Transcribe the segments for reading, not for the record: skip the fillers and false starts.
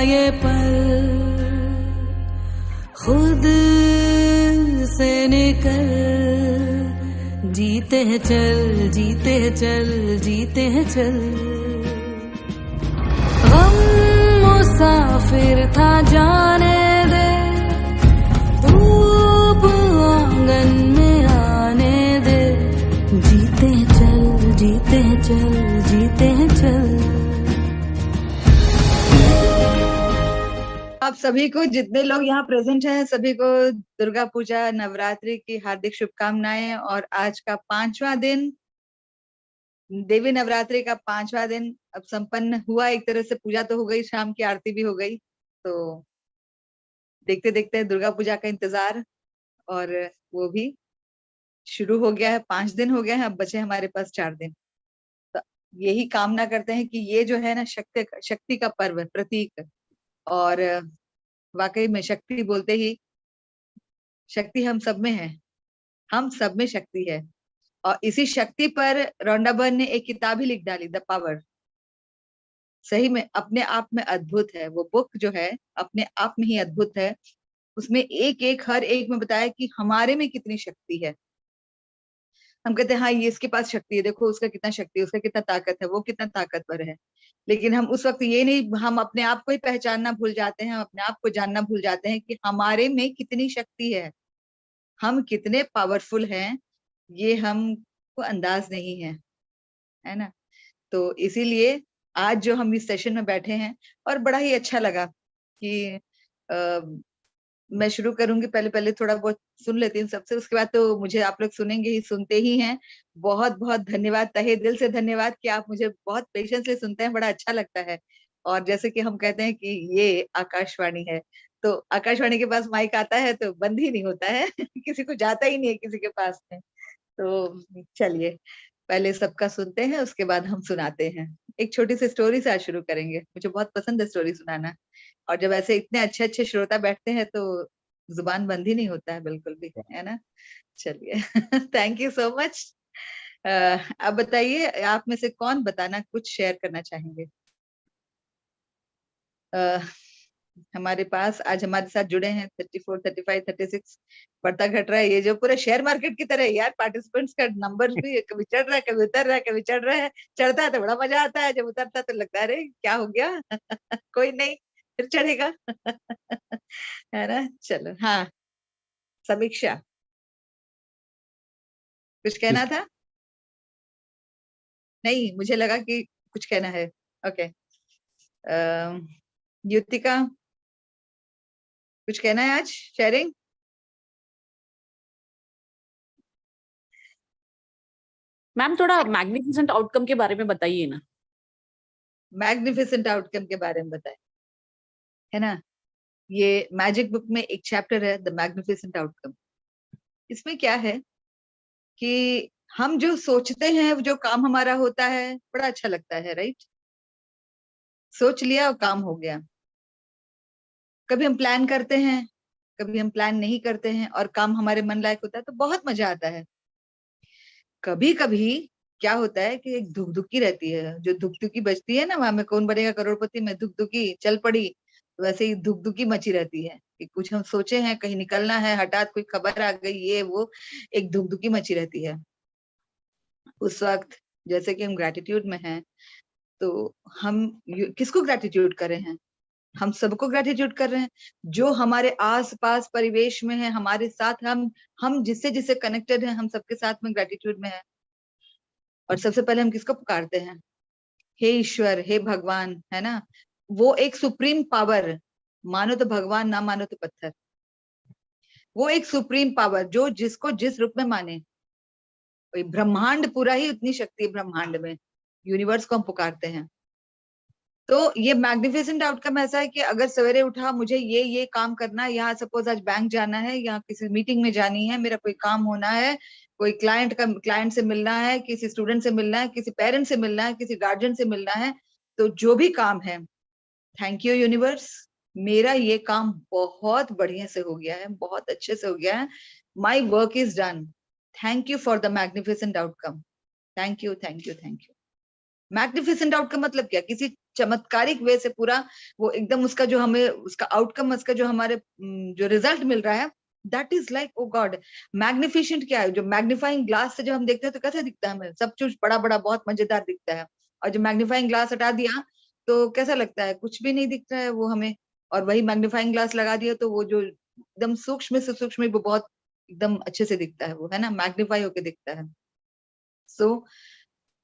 ये पल खुद से निकल, जीते हैं चल, जीते हैं चल, जीते हैं चल। गम मुसाफिर था जाने दे, धूप आंगन में आने दे, जीते हैं चल, जीते हैं चल, जीते हैं चल। आप सभी को, जितने लोग यहाँ प्रेजेंट हैं, सभी को दुर्गा पूजा नवरात्रि की हार्दिक शुभकामनाएं। और आज का 5वां दिन, देवी नवरात्रि का 5वां दिन अब संपन्न हुआ। एक तरह से पूजा तो हो गई, शाम की आरती भी हो गई। तो देखते देखते दुर्गा पूजा का इंतजार, और वो भी शुरू हो गया है। 5 दिन हो गए हैं, अब बचे हमारे पास 4 दिन। तो यही कामना करते हैं कि ये जो है ना, शक्ति का पर्व, प्रतीक। और वाकई में शक्ति बोलते ही, शक्ति हम सब में है, हम सब में शक्ति है। और इसी शक्ति पर रोंडा बर्न ने एक किताब ही लिख डाली, द पावर। सही में अपने आप में अद्भुत है वो बुक, जो है अपने आप में ही अद्भुत है। उसमें एक एक, हर एक में बताया कि हमारे में कितनी शक्ति है। हम कहते हैं हाँ ये इसके पास शक्ति है, देखो उसका कितना शक्ति है, उसका कितना ताकत है, वो कितना ताकतवर है। लेकिन हम उस वक्त ये नहीं, हम अपने आप को ही पहचानना भूल जाते हैं, हम अपने आप को जानना भूल जाते हैं कि हमारे में कितनी शक्ति है, हम कितने पावरफुल हैं, ये हमको अंदाज नहीं है, है ना। तो इसीलिए आज जो हम इस सेशन में बैठे हैं, और बड़ा ही अच्छा लगा कि मैं शुरू करूंगी। पहले पहले थोड़ा बहुत सुन लेती हूँ सबसे, उसके बाद तो मुझे आप लोग सुनेंगे ही, सुनते ही हैं। बहुत बहुत धन्यवाद, तहे दिल से धन्यवाद कि आप मुझे बहुत पेशेंसली सुनते हैं, बड़ा अच्छा लगता है। और जैसे कि हम कहते हैं कि ये आकाशवाणी है, तो आकाशवाणी के पास माइक आता है तो बंद ही नहीं होता है किसी को जाता ही नहीं है किसी के पास में। तो चलिए पहले सबका सुनते हैं, उसके बाद हम सुनाते हैं। एक छोटी सी स्टोरी से आज शुरू करेंगे, मुझे बहुत पसंद है स्टोरी सुनाना। और जब ऐसे इतने अच्छे अच्छे श्रोता बैठते हैं तो जुबान बंद ही नहीं होता है बिल्कुल भी, है ना। चलिए थैंक यू सो मच। अब बताइए, आप में से कौन बताना कुछ शेयर करना चाहेंगे। हमारे पास आज हमारे साथ जुड़े हैं 34, 35, 36, बढ़ता घट रहा है, ये जो पूरे शेयर मार्केट की तरह है यार। पार्टिसिपेंट्स का नंबर भी कभी चढ़ रहा है, कभी उतर रहा है, कभी चढ़ रहा है। चढ़ता है तो बड़ा मजा आता है, जब उतरता है तो लगता है अरे क्या हो गया कोई नहीं, फिर चढ़ेगा है ना। चलो हाँ, समीक्षा कुछ कहना था? नहीं, मुझे लगा कि कुछ कहना है। ओके, युतिका कुछ कहना है आज, शेयरिंग? मैम थोड़ा मैग्निफिसेंट आउटकम के बारे में बताइए ना। मैग्निफिसेंट आउटकम के बारे में बताएं, है ना। ये मैजिक बुक में एक चैप्टर है, द मैग्निफिसेंट आउटकम। इसमें क्या है कि हम जो सोचते हैं, जो काम हमारा होता है, बड़ा अच्छा लगता है, राइट। सोच लिया और काम हो गया। कभी हम प्लान करते हैं, कभी हम प्लान नहीं करते हैं, और काम हमारे मन लायक होता है तो बहुत मजा आता है। कभी कभी क्या होता है कि एक धुकधुकी रहती है, जो धुकधुकी बजती है ना, वहां में कौन बनेगा करोड़पति में धुकधुकी चल पड़ी, तो वैसे ही धुकधुकी मची रहती है कि कुछ हम सोचे हैं, कहीं निकलना है, हठात कोई खबर आ गई, ये वो, एक धुकधुकी मची रहती है। उस वक्त जैसे कि हम ग्रेटिट्यूड में हैं, तो हम किसको ग्रेटिट्यूड कर रहे हैं? हम सबको ग्रेटिट्यूड कर रहे हैं, जो हमारे आस पास परिवेश में है, हमारे साथ, हम जिससे जिससे कनेक्टेड हैं, हम सबके साथ में ग्रेटिट्यूड में है। और सबसे पहले हम किसको पुकारते हैं? हे ईश्वर, हे भगवान, है ना। वो एक सुप्रीम पावर, मानो तो भगवान, ना मानो तो पत्थर। वो एक सुप्रीम पावर जो जिसको जिस रूप में माने, ब्रह्मांड पूरा ही उतनी शक्ति है ब्रह्मांड में, यूनिवर्स को हम पुकारते हैं। तो ये मैग्निफिसेंट आउटकम ऐसा है कि अगर सवेरे उठा, मुझे ये काम करना है, यहाँ सपोज आज बैंक जाना है, यहाँ किसी मीटिंग में जानी है, मेरा कोई काम होना है, कोई क्लाइंट से मिलना है, किसी स्टूडेंट से मिलना है, किसी पेरेंट से मिलना है, किसी गार्जियन से मिलना है, तो जो भी काम है, थैंक यू यूनिवर्स, मेरा ये काम बहुत बढ़िया से हो गया है, बहुत अच्छे से हो गया है, my work is done, thank you for the magnificent outcome, thank you, thank you, thank you. Magnificent outcome मतलब क्या? किसी चमत्कारिक वे से पूरा वो एकदम उसका जो हमें उसका आउटकम, उसका जो हमारे जो रिजल्ट मिल रहा है, that is like oh God. Magnificent क्या है, जो मैग्नीफाइंग ग्लास से जब हम देखते हैं तो कैसे दिखता है हमें, सब कुछ बड़ा बड़ा बहुत मजेदार दिखता है, और जब मैग्नीफाइंग ग्लास हटा दिया तो कैसा लगता है, कुछ भी नहीं दिखता है वो हमें, और वही मैग्नीफाइंग ग्लास लगा दिया तो वो जो एकदम सूक्ष्म से सूक्ष्म वो बहुत एकदम अच्छे से दिखता है, वो है ना, मैग्नीफाई होके दिखता है। सो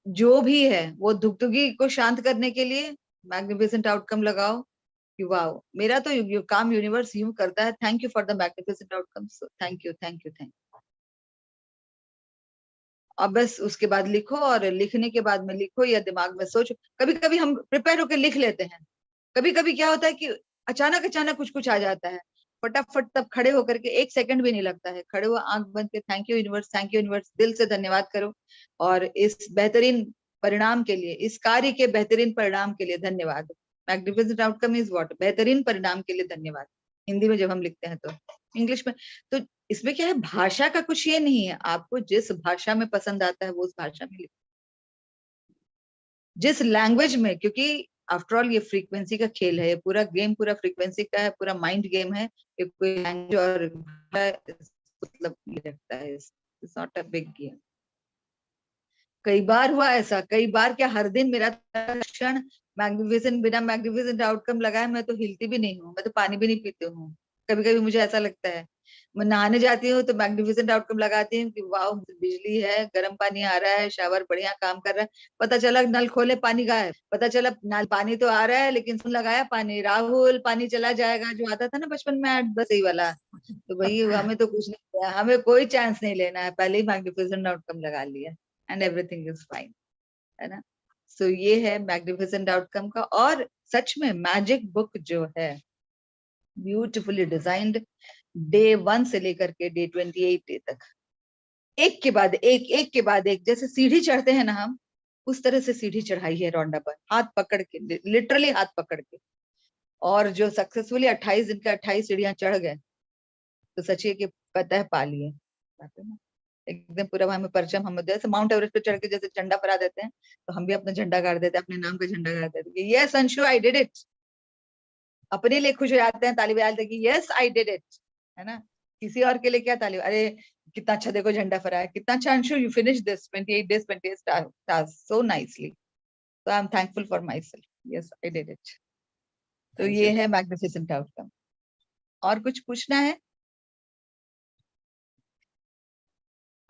जो भी है वो धुगधुगी को शांत करने के लिए मैग्निफिसेंट आउटकम लगाओ कि वाह, मेरा तो काम यूनिवर्स यूं करता है, thank you for the magnificent outcome, so thank you thank you thank you. अब बस उसके बाद लिखो, और लिखने के बाद में लिखो या दिमाग में सोचो। कभी कभी हम प्रिपेयर होकर लिख लेते हैं, कभी कभी क्या होता है कि अचानक अचानक कुछ कुछ आ जाता है, फटाफट तब खड़े होकर के 1 सेकंड भी नहीं लगता है, खड़े हुआ आंख बंद के thank you universe, thank you universe, दिल से धन्यवाद करो, और इस बेहतरीन परिणाम के लिए, इस कार्य के बेहतरीन परिणाम के लिए धन्यवाद। मैग्निफिसेंट आउटकम इज व्हाट, बेहतरीन परिणाम के लिए धन्यवाद, हिंदी में जब हम लिखते हैं तो। इंग्लिश में तो इसमें क्या है, भाषा का कुछ ये नहीं है, आपको जिस भाषा में पसंद आता है वो उस भाषा में लिखो, जिस लैंग्वेज में, क्योंकि आफ्टर ऑल ये फ्रीक्वेंसी का खेल है, ये पूरा गेम पूरा फ्रीक्वेंसी का है, पूरा माइंड गेम है, ये कोई लैंग्वेज और मतलब ये रखता है, it's not a big game. कई बार हुआ ऐसा, कई बार क्या, हर दिन मेरा क्षण मैग्निफिसेंट, बिना मैग्निफिसेंट आउटकम लगाए मैं तो हिलती भी नहीं हूँ, मैं तो पानी भी नहीं पीती हूँ। कभी कभी मुझे ऐसा लगता है, मैं नहाने जाती हूँ तो मैग्निफिसेंट आउटकम लगाती हूँ कि वाह, बिजली है, गर्म पानी आ रहा है, शावर बढ़िया काम कर रहा है, पता चला नल खोले पानी गायब, पता चला नल पानी तो आ रहा है लेकिन सुन लगाया पानी, राहुल पानी चला जाएगा, जो आता था ना बचपन में, बस यही वाला। तो भाई हमें तो कुछ नहीं, हमें कोई चांस नहीं लेना है, पहले ही मैग्निफिसेंट आउटकम लगा लिया एंड एवरीथिंग इज फाइन, है ना। सो ये है मैग्निफिसेंट आउटकम का। और सच में मैजिक बुक जो है, ब्यूटिफुली डिजाइंड, डे 1 से लेकर के डे 28 डे तक, एक के बाद एक, एक के बाद एक, जैसे सीढ़ी चढ़ते हैं ना हम, उस तरह से सीढ़ी चढ़ाई है रौंडा पर, हाथ पकड़ के, लिटरली हाथ पकड़ के। और जो सक्सेसफुली 28 दिन का 28 सीढ़ियां चढ़ गए तो सचिए कि फतह पा लिए, एकदम पूरा वहां में परचम, हम जैसे माउंट एवरेस्ट पे चढ़ के जैसे झंडा फहरा देते हैं, तो हम भी अपना झंडा गाड़ देते हैं, अपने नाम का झंडा गाड़ देते हैं, yes Anshu I did it, अपने लिए खुश हो जाते हैं, ताली बजाते हैं कि यस आई डिड इट, है ना। किसी और के लिए क्या ताली, अरे कितना अच्छा देखो झंडा फहराया, कितना अच्छा Anshu, you finish this 28 days 28 tasks so nicely, so I am thankful for myself, yes I did it। तो ये है मैग्निफिसेंट आउटकम। और कुछ पूछना है?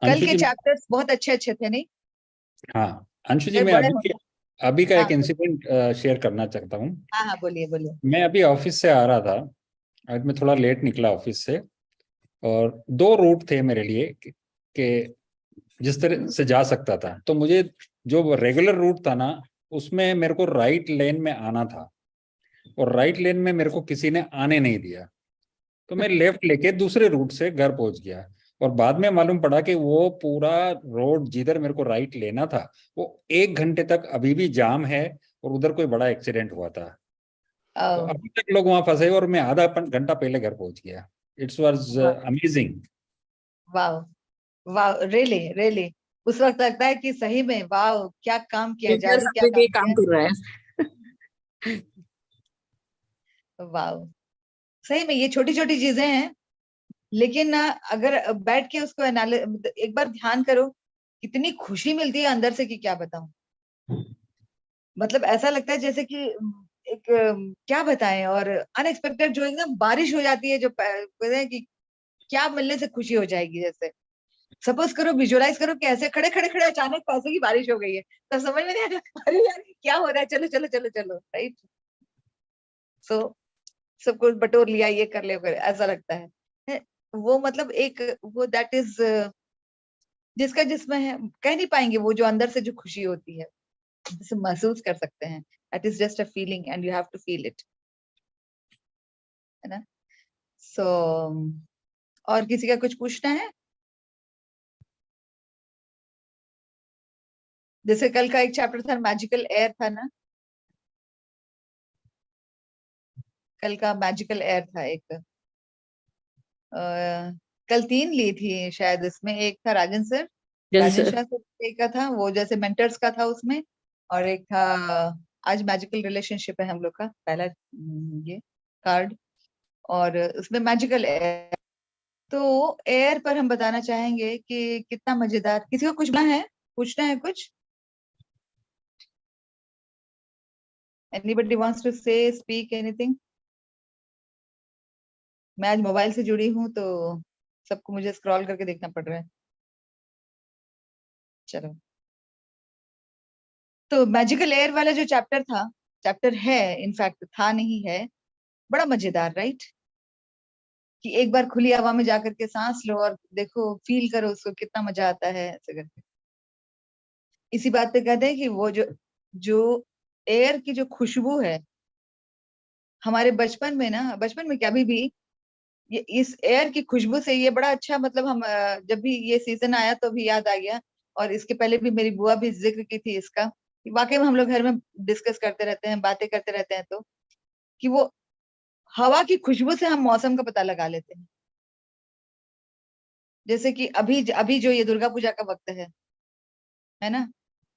कल अंशु के जी, चैप्टर्स बहुत अच्छे अच्छे थे, नहीं? हाँ अंशु जी, ये मैं बड़े होते, अभी का हाँ एक इंसिडेंट शेयर करना चाहता हूँ। हाँ हाँ, बोलिए बोलिए। मैं अभी ऑफिस से आ रहा था, आज मैं थोड़ा लेट निकला ऑफिस से, और दो रूट थे मेरे लिए कि जिस तरह से जा सकता था। तो मुझे जो रेगुलर रूट था ना, उसमें मेरे को राइट लेन में आना था, और राइट लेन में मेरे को किसी ने आने नहीं दिया, तो मैं लेफ्ट लेके दूसरे रूट से घर पहुंच गया। और बाद में मालूम पड़ा कि वो पूरा रोड जिधर मेरे को राइट लेना था, वो 1 घंटे तक अभी भी जाम है, और उधर कोई बड़ा एक्सीडेंट हुआ था। तो अभी तक लोग वहां फंसे, और मैं आधा घंटा पहले घर पहुंच गया। It's was amazing. वाह वाह, रियली रियली, उस वक्त लगता है कि सही में वाह, क्या काम किया, यूनिवर्स जादू क्या अपने काम लिए काम किया। कर रहा है। वाह, सही में ये छोटी छोटी चीजें हैं, लेकिन ना अगर बैठ के उसको एक बार ध्यान करो, कितनी खुशी मिलती है अंदर से कि क्या बताऊं। मतलब ऐसा लगता है जैसे कि एक क्या बताएं, और अनएक्सपेक्टेड जो एकदम बारिश हो जाती है, जो कहते हैं कि क्या मिलने से खुशी हो जाएगी, जैसे सपोज करो, विजुअलाइज करो कि ऐसे खड़े खड़े खड़े अचानक पैसे की बारिश हो गई है, तो समझ में नहीं आ रहा, अरे यार क्या हो रहा है, चलो चलो चलो चलो, राइट। सो सब कुछ बटोर लिया, ये कर ले, ऐसा लगता है। वो मतलब एक वो दैट इज जिसका जिसमें है, कह नहीं पाएंगे, वो जो अंदर से जो खुशी होती है, जिसे महसूस कर सकते हैं, that is just a feeling and you have to feel it, है ना। सो और किसी का कुछ पूछना है? जैसे कल का एक चैप्टर था, मैजिकल एयर था ना, कल का मैजिकल एयर था एक, कल 3 ली थी शायद, इसमें एक था राजन Yes, शाह sir. सर का था, वो जैसे मेंटर्स का था उसमें, और एक था आज मैजिकल रिलेशनशिप है हम लोग का पहला ये कार्ड, और उसमें मैजिकल एयर। तो एयर पर हम बताना चाहेंगे कि कितना मजेदार। किसी को कुछ पूछना है कुछ? एनीबडी वांट्स टू से स्पीक एनीथिंग? मैं आज मोबाइल से जुड़ी हूँ तो सबको मुझे स्क्रॉल करके देखना पड़ रहा है। चलो, तो मैजिकल एयर वाला जो चैप्टर है, इनफैक्ट था नहीं है, बड़ा मजेदार, राइट? कि एक बार खुली हवा में जाकर के सांस लो और देखो, फील करो उसको, कितना मजा आता है ऐसे करके। इसी बात पे कहते हैं कि वो जो एयर की जो खुशबू है, हमारे बचपन में ना, बचपन में क्या, अभी भी ये इस एयर की खुशबू से ये बड़ा अच्छा, मतलब हम जब भी ये सीजन आया तो भी याद आ गया। और इसके पहले भी मेरी बुआ भी जिक्र की थी इसका, कि वाकई में हम लोग घर में डिस्कस करते रहते हैं, बातें करते रहते हैं, तो कि वो हवा की खुशबू से हम मौसम का पता लगा लेते हैं। जैसे कि अभी अभी जो ये दुर्गा पूजा का वक्त है ना,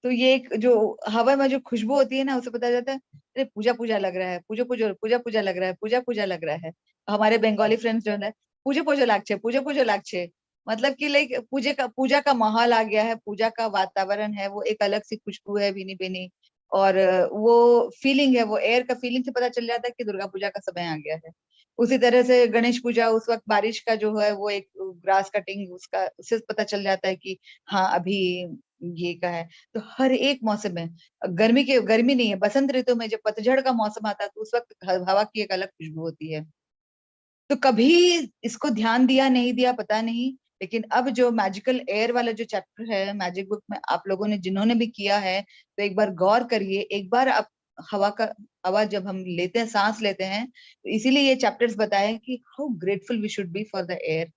तो ये एक जो हवा में जो खुशबू होती है ना, उसे पता जाता है, अरे पूजा पूजा लग रहा है, पूजा पूजा पूजा पूजा लग रहा है, पूजा पूजा लग रहा है। हमारे बंगाली फ्रेंड्स जो है, पूजा पूजा लागछे, पूजा पूजा लागछे, मतलब कि लाइक पूजा का माहौल आ गया है, पूजा का वातावरण है, वो एक अलग सी खुशबू है, भीनी भीनी। और वो फीलिंग है, वो एयर का फीलिंग से पता चल जाता है कि दुर्गा पूजा का समय आ गया है। उसी तरह से गणेश पूजा, उस वक्त बारिश का जो है वो एक ग्रास कटिंग, उसका उससे पता चल जाता है कि हाँ अभी ये का है। तो हर एक मौसम में, गर्मी नहीं है, बसंत ऋतु में जब पतझड़ का मौसम आता है तो उस वक्त हवा की एक अलग खुशबू होती है। तो कभी इसको ध्यान दिया नहीं दिया पता नहीं, लेकिन अब जो मैजिकल एयर वाला जो चैप्टर है मैजिक बुक में, आप लोगों ने जिन्होंने भी किया है, तो एक बार गौर करिए, एक बार आप हवा जब हम लेते हैं, सांस लेते हैं, तो इसीलिए ये चैप्टर्स बताए कि how grateful we should be for the air.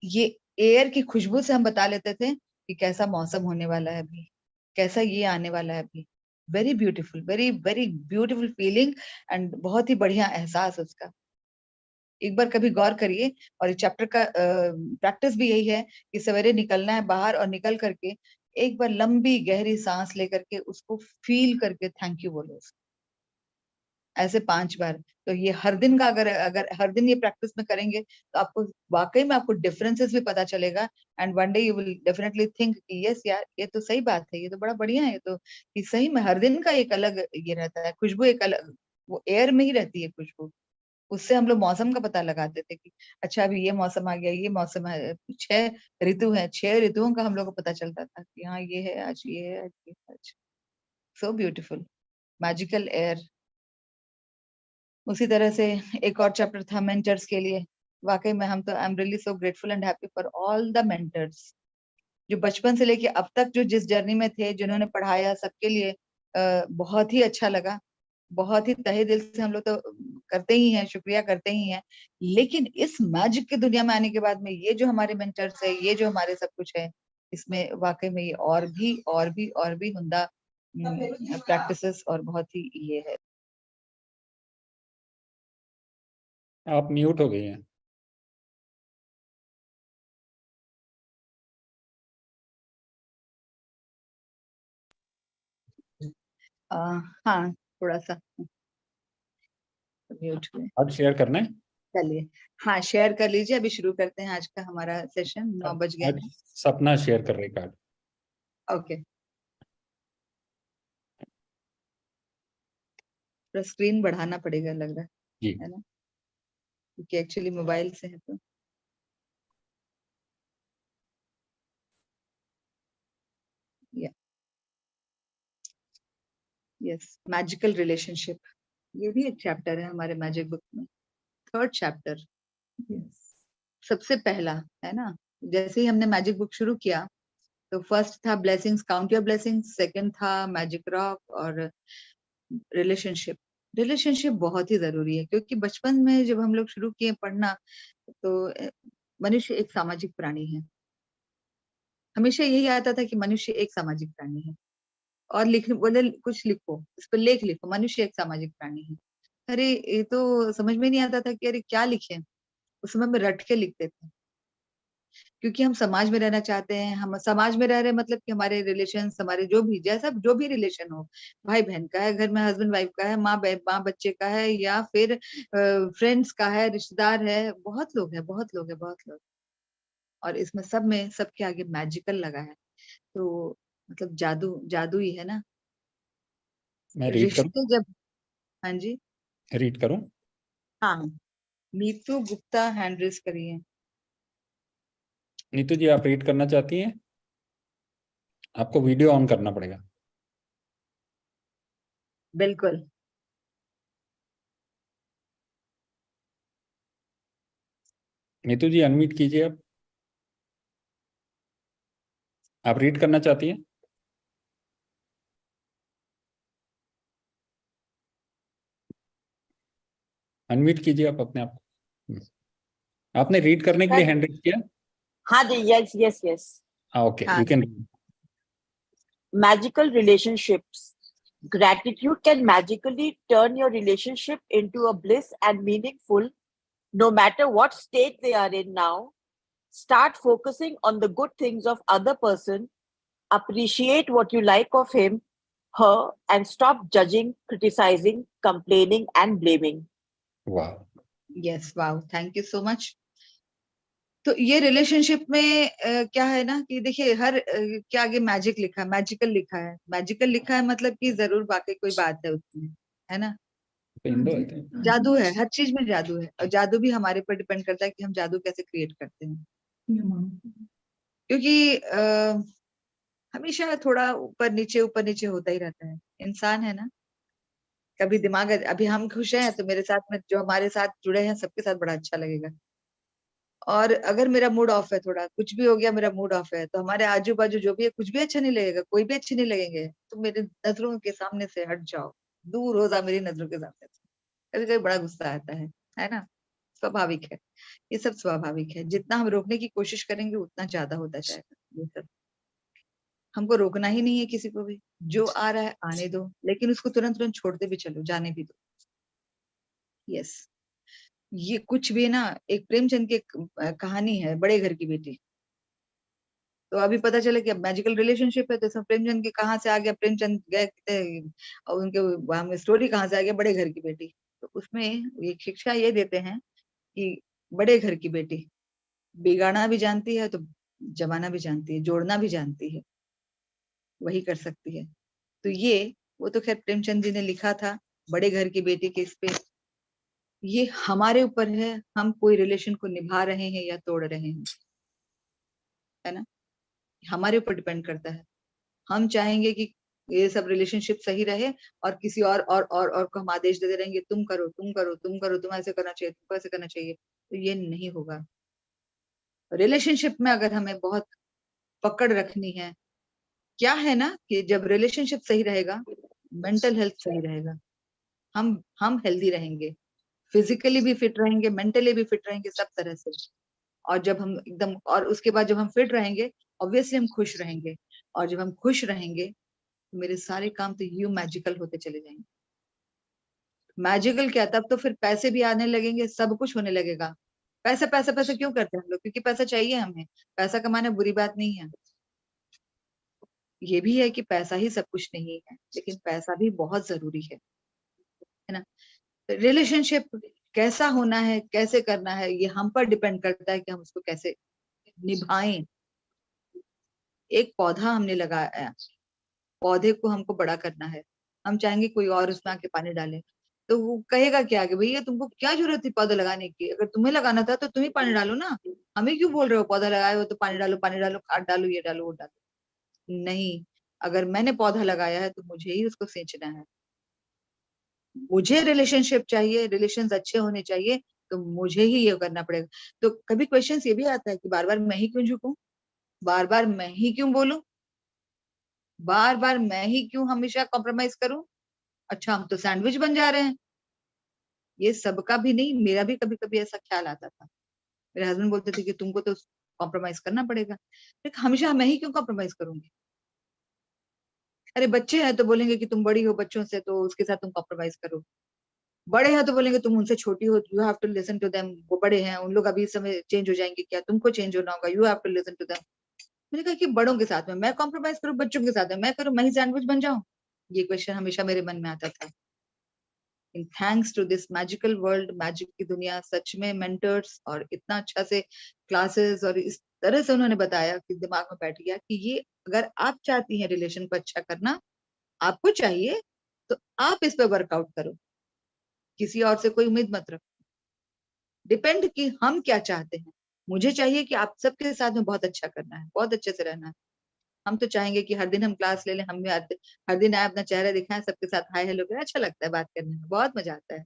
ये एयर की खुशबू से हम बता लेते थे कि कैसा मौसम होने वाला है अभी, कैसा ये आने वाला है अभी। Very beautiful, very very beautiful feeling, and बहुत ही बढ़िया एहसास उसका। एक बार कभी गौर करिए। और इस चैप्टर का प्रैक्टिस भी यही है कि सवेरे निकलना है बाहर, और निकल करके एक बार लंबी गहरी सांस लेकर के उसको फील करके थैंक यू बोलो, ऐसे 5 बार। तो ये हर दिन का, अगर अगर हर दिन ये प्रैक्टिस में करेंगे तो आपको वाकई में आपको डिफरेंसेस भी पता चलेगा। And one day you will definitely think कि यस यार, ये तो सही बात है, ये तो बड़ा बढ़िया है, ये तो कि सही में हर दिन का एक अलग ये रहता है, खुशबू एक अलग, वो एयर में ही रहती है खुशबू। उससे हम लोग मौसम का पता लगाते थे कि अच्छा अभी ये मौसम आ गया, ये मौसम है, 6 ऋतु है, 6 ऋतुओं का हम लोग को पता चलता था कि हाँ ये है आज, ये है आज, ये है आज। So beautiful, magical air. उसी तरह से एक और चैप्टर था मेंटर्स के लिए। वाकई में हम तो I am really so grateful and happy for all the mentors, जो बचपन से लेके अब तक जो जिस जर्नी में थे, जिन्होंने पढ़ाया, सबके लिए बहुत ही अच्छा लगा। बहुत ही तहे दिल से हम लोग तो करते ही हैं, शुक्रिया करते ही हैं। लेकिन इस मैजिक की दुनिया में आने के बाद में ये जो हमारे मेंटर्स है, ये जो हमारे सब कुछ है, इसमें वाकई में ये और भी उम्दा प्रैक्टिसेस और बहुत ही ये है। आप म्यूट हो गई हैं। हाँ, थोड़ा सा म्यूट में। कार्ड शेयर करना है। चलिए, हाँ शेयर कर लीजिए, अभी शुरू करते हैं आज का हमारा सेशन, 9 बज गए आज हैं। सपना शेयर कर रही कार्ड। ओके, थोड़ा स्क्रीन बढ़ाना पड़ेगा लग रहा जी। है ना, क्योंकि एक्चुअली मोबाइल से है तो। या यस, मैजिकल रिलेशनशिप, ये भी एक चैप्टर है हमारे मैजिक बुक में, 3rd चैप्टर। सबसे पहला है ना, जैसे ही हमने मैजिक बुक शुरू किया तो फर्स्ट था blessings, count your blessings, second था मैजिक रॉक, और रिलेशनशिप। रिलेशनशिप बहुत ही जरूरी है, क्योंकि बचपन में जब हम लोग शुरू किए पढ़ना, तो मनुष्य एक सामाजिक प्राणी है। हमेशा यही आता था कि मनुष्य एक सामाजिक प्राणी है, और लिख बोले कुछ लिखो, इस पर लेख लिखो, मनुष्य एक सामाजिक प्राणी है। अरे ये तो समझ में नहीं आता था कि अरे क्या लिखे, उस समय में रट के लिखते थे, क्योंकि हम समाज में रहना चाहते हैं। हम समाज में रह रहे हैं मतलब कि हमारे रिलेशन, हमारे जो भी, जैसा जो भी रिलेशन हो, भाई बहन का है, घर में हस्बैंड वाइफ का है, माँ बच्चे का है, या फिर फ्रेंड्स का है, रिश्तेदार है, बहुत लोग हैं, बहुत लोग हैं, बहुत लोग। और इसमें सब में सबके आगे मैजिकल लगा है, तो मतलब जादू जादू ही है ना। मैं रीड करूं? रिश्ते जब, हाँ जी, रीड करूं? हाँ, नीतू गुप्ता हैंड रेज करिए। नीतू जी, आप रीड करना चाहती हैं? आपको वीडियो ऑन करना पड़ेगा। बिल्कुल। नीतू जी, अनम्यूट कीजिए आप रीड करना चाहती हैं? अनम्यूट कीजिए आप अपने आप को। आपने रीड करने के लिए हैंड रेज किया? हाँ जी, yes, yes, yes. हाँ, ओके, हाँ, you can. Magical relationships. Gratitude can magically turn your relationship into a bliss and meaningful, no matter what state they are in now. Start focusing on the good things of other person. Appreciate what you like of him, her, and stop judging, criticizing, complaining, and blaming. वाह, yes, wow, thank you so much. तो ये relationship में क्या है ना कि देखिए हर क्या आगे मैजिक लिखा है, मैजिकल लिखा है, मैजिकल लिखा है मतलब कि जरूर वाकई कोई बात है उसमें, है ना। जादू है, हर चीज में जादू है, और जादू भी हमारे पर डिपेंड करता है कि हम जादू कैसे क्रिएट करते हैं। क्योंकि हमेशा थोड़ा ऊपर नीचे होता ही रहता है, इंसान है ना। कभी दिमाग, अभी हम खुश हैं तो मेरे साथ में जो हमारे साथ जुड़े हैं सबके साथ बड़ा अच्छा लगेगा। और अगर मेरा मूड ऑफ है, थोड़ा कुछ भी हो गया, मेरा मूड ऑफ है, तो हमारे आजू बाजू जो भी है कुछ भी अच्छा नहीं लगेगा, कोई भी अच्छे नहीं लगेंगे, तो मेरे नजरों के सामने से हट जाओ, दूर हो जा मेरी नजरों के सामने से। कभी कभी बड़ा गुस्सा आता है ना। स्वाभाविक है, ये सब स्वाभाविक है। जितना हम रोकने की कोशिश करेंगे उतना ज्यादा होता जाएगा ये सब। हमको रोकना ही नहीं है किसी को भी, जो आ रहा है आने दो, लेकिन उसको तुरंत तुरंत छोड़ते भी चलो, जाने भी दो। यस, ये कुछ भी ना, एक प्रेमचंद की कहानी है, बड़े घर की बेटी। तो अभी पता चला कि अब मैजिकल रिलेशनशिप है, तो इसमें प्रेमचंद के कहाँ से आ गया, प्रेमचंद गए और उनके वहां में स्टोरी कहाँ से आ गया, बड़े घर की बेटी। तो उसमें एक शिक्षा ये देते हैं कि बड़े घर की बेटी बिगाड़ना भी जानती है, तो जमाना भी जानती है, जोड़ना भी जानती है, वही कर सकती है। तो ये, वो तो खैर प्रेमचंद जी ने लिखा था बड़े घर की बेटी के इस पे। ये हमारे ऊपर है, हम कोई रिलेशन को निभा रहे हैं या तोड़ रहे हैं, है ना। हमारे ऊपर डिपेंड करता है। हम चाहेंगे कि ये सब रिलेशनशिप सही रहे, और किसी और को हम आदेश देते रहेंगे, तुम करो, तुम करो, तुम करो, तुम ऐसे करना चाहिए, तुमको ऐसे करना चाहिए, तो ये नहीं होगा। रिलेशनशिप में अगर हमें बहुत पकड़ रखनी है, क्या है ना कि जब रिलेशनशिप सही रहेगा, मेंटल हेल्थ सही रहेगा, हम हेल्दी रहेंगे, फिजिकली भी फिट रहेंगे, मेंटली भी फिट रहेंगे, सब तरह से। और जब हम एकदम, और उसके बाद जब हम फिट रहेंगे, ऑब्वियसली हम खुश रहेंगे। और जब हम खुश रहेंगे तो मेरे सारे काम तो यूं मैजिकल होते चले जाएंगे। मैजिकल क्या, तब तो फिर पैसे भी आने लगेंगे, सब कुछ होने लगेगा। पैसा पैसा पैसा क्यों करते हैं हम लोग? क्योंकि पैसा चाहिए हमें। पैसा कमाना बुरी बात नहीं है, ये भी है कि पैसा ही सब कुछ नहीं है, लेकिन पैसा भी बहुत जरूरी है ना। रिलेशनशिप कैसा होना है, कैसे करना है, ये हम पर डिपेंड करता है कि हम उसको कैसे निभाएं। एक पौधा हमने लगाया, पौधे को हमको बड़ा करना है, हम चाहेंगे कोई और उसमें आके पानी डाले, तो वो कहेगा क्या कि भैया तुमको क्या जरूरत थी पौधा लगाने की? अगर तुम्हें लगाना था तो तुम ही पानी डालो ना, हमें क्यों बोल रहे हो पौधा लगाए हो तो पानी डालो, पानी डालो, खाद डालो, ये डालो, वो डालो। नहीं, अगर मैंने पौधा लगाया है तो मुझे ही उसको सींचना है। मुझे रिलेशनशिप चाहिए, रिलेशंस अच्छे होने चाहिए, तो मुझे ही ये करना पड़ेगा। तो कभी क्वेश्चन ये भी आता है कि बार बार मैं ही क्यों झुकूं, बार बार मैं ही क्यों बोलूं, बार बार मैं ही क्यों हमेशा कॉम्प्रोमाइज करूं? अच्छा, हम तो सैंडविच बन जा रहे हैं। ये सबका भी नहीं, मेरा भी कभी कभी ऐसा ख्याल आता था। मेरे हस्बैंड बोलते थे कि तुमको तो कॉम्प्रोमाइज करना पड़ेगा, लेकिन हमेशा मैं ही क्यों कॉम्प्रोमाइज करूंगी? अरे बच्चे हैं तो बोलेंगे कि तुम बड़ी हो, बच्चों से तो उसके साथ तुम कॉम्प्रोमाइज करो। बड़े हैं तो बोलेंगे तुम उनसे छोटी हो, you have to listen to them, वो बड़े हैं, उन लोग अभी इस समय चेंज हो जाएंगे, क्या तुमको चेंज होना होगा, you have to listen to them. मैंने कहा कि बड़ों के साथ में मैं कॉम्प्रोमाइज करूं, बच्चों के साथ में मैं करूं, मैं ही सैंडविच बन जाऊं? ये क्वेश्चन हमेशा मेरे मन में आता था। In thanks to this magical world, magic की दुनिया, सच में मेंटर्स और इतना अच्छा से क्लासेस और इस तरह से उन्होंने बताया कि दिमाग में बैठ गया कि ये अगर आप चाहती हैं रिलेशन को अच्छा करना, आपको चाहिए, तो आप इस पे वर्कआउट करो, किसी और से कोई उम्मीद मत रखो। डिपेंड कि हम क्या चाहते हैं। मुझे चाहिए कि आप सबके साथ में बहुत अच्छा करना है, बहुत अच्छे से रहना है। हम तो चाहेंगे कि हर दिन हम क्लास ले लें, हम भी हर दिन आए, अपना चेहरा दिखाएं, सबके साथ हाय हेलो करें, अच्छा लगता है बात करने में, बहुत मजा आता है।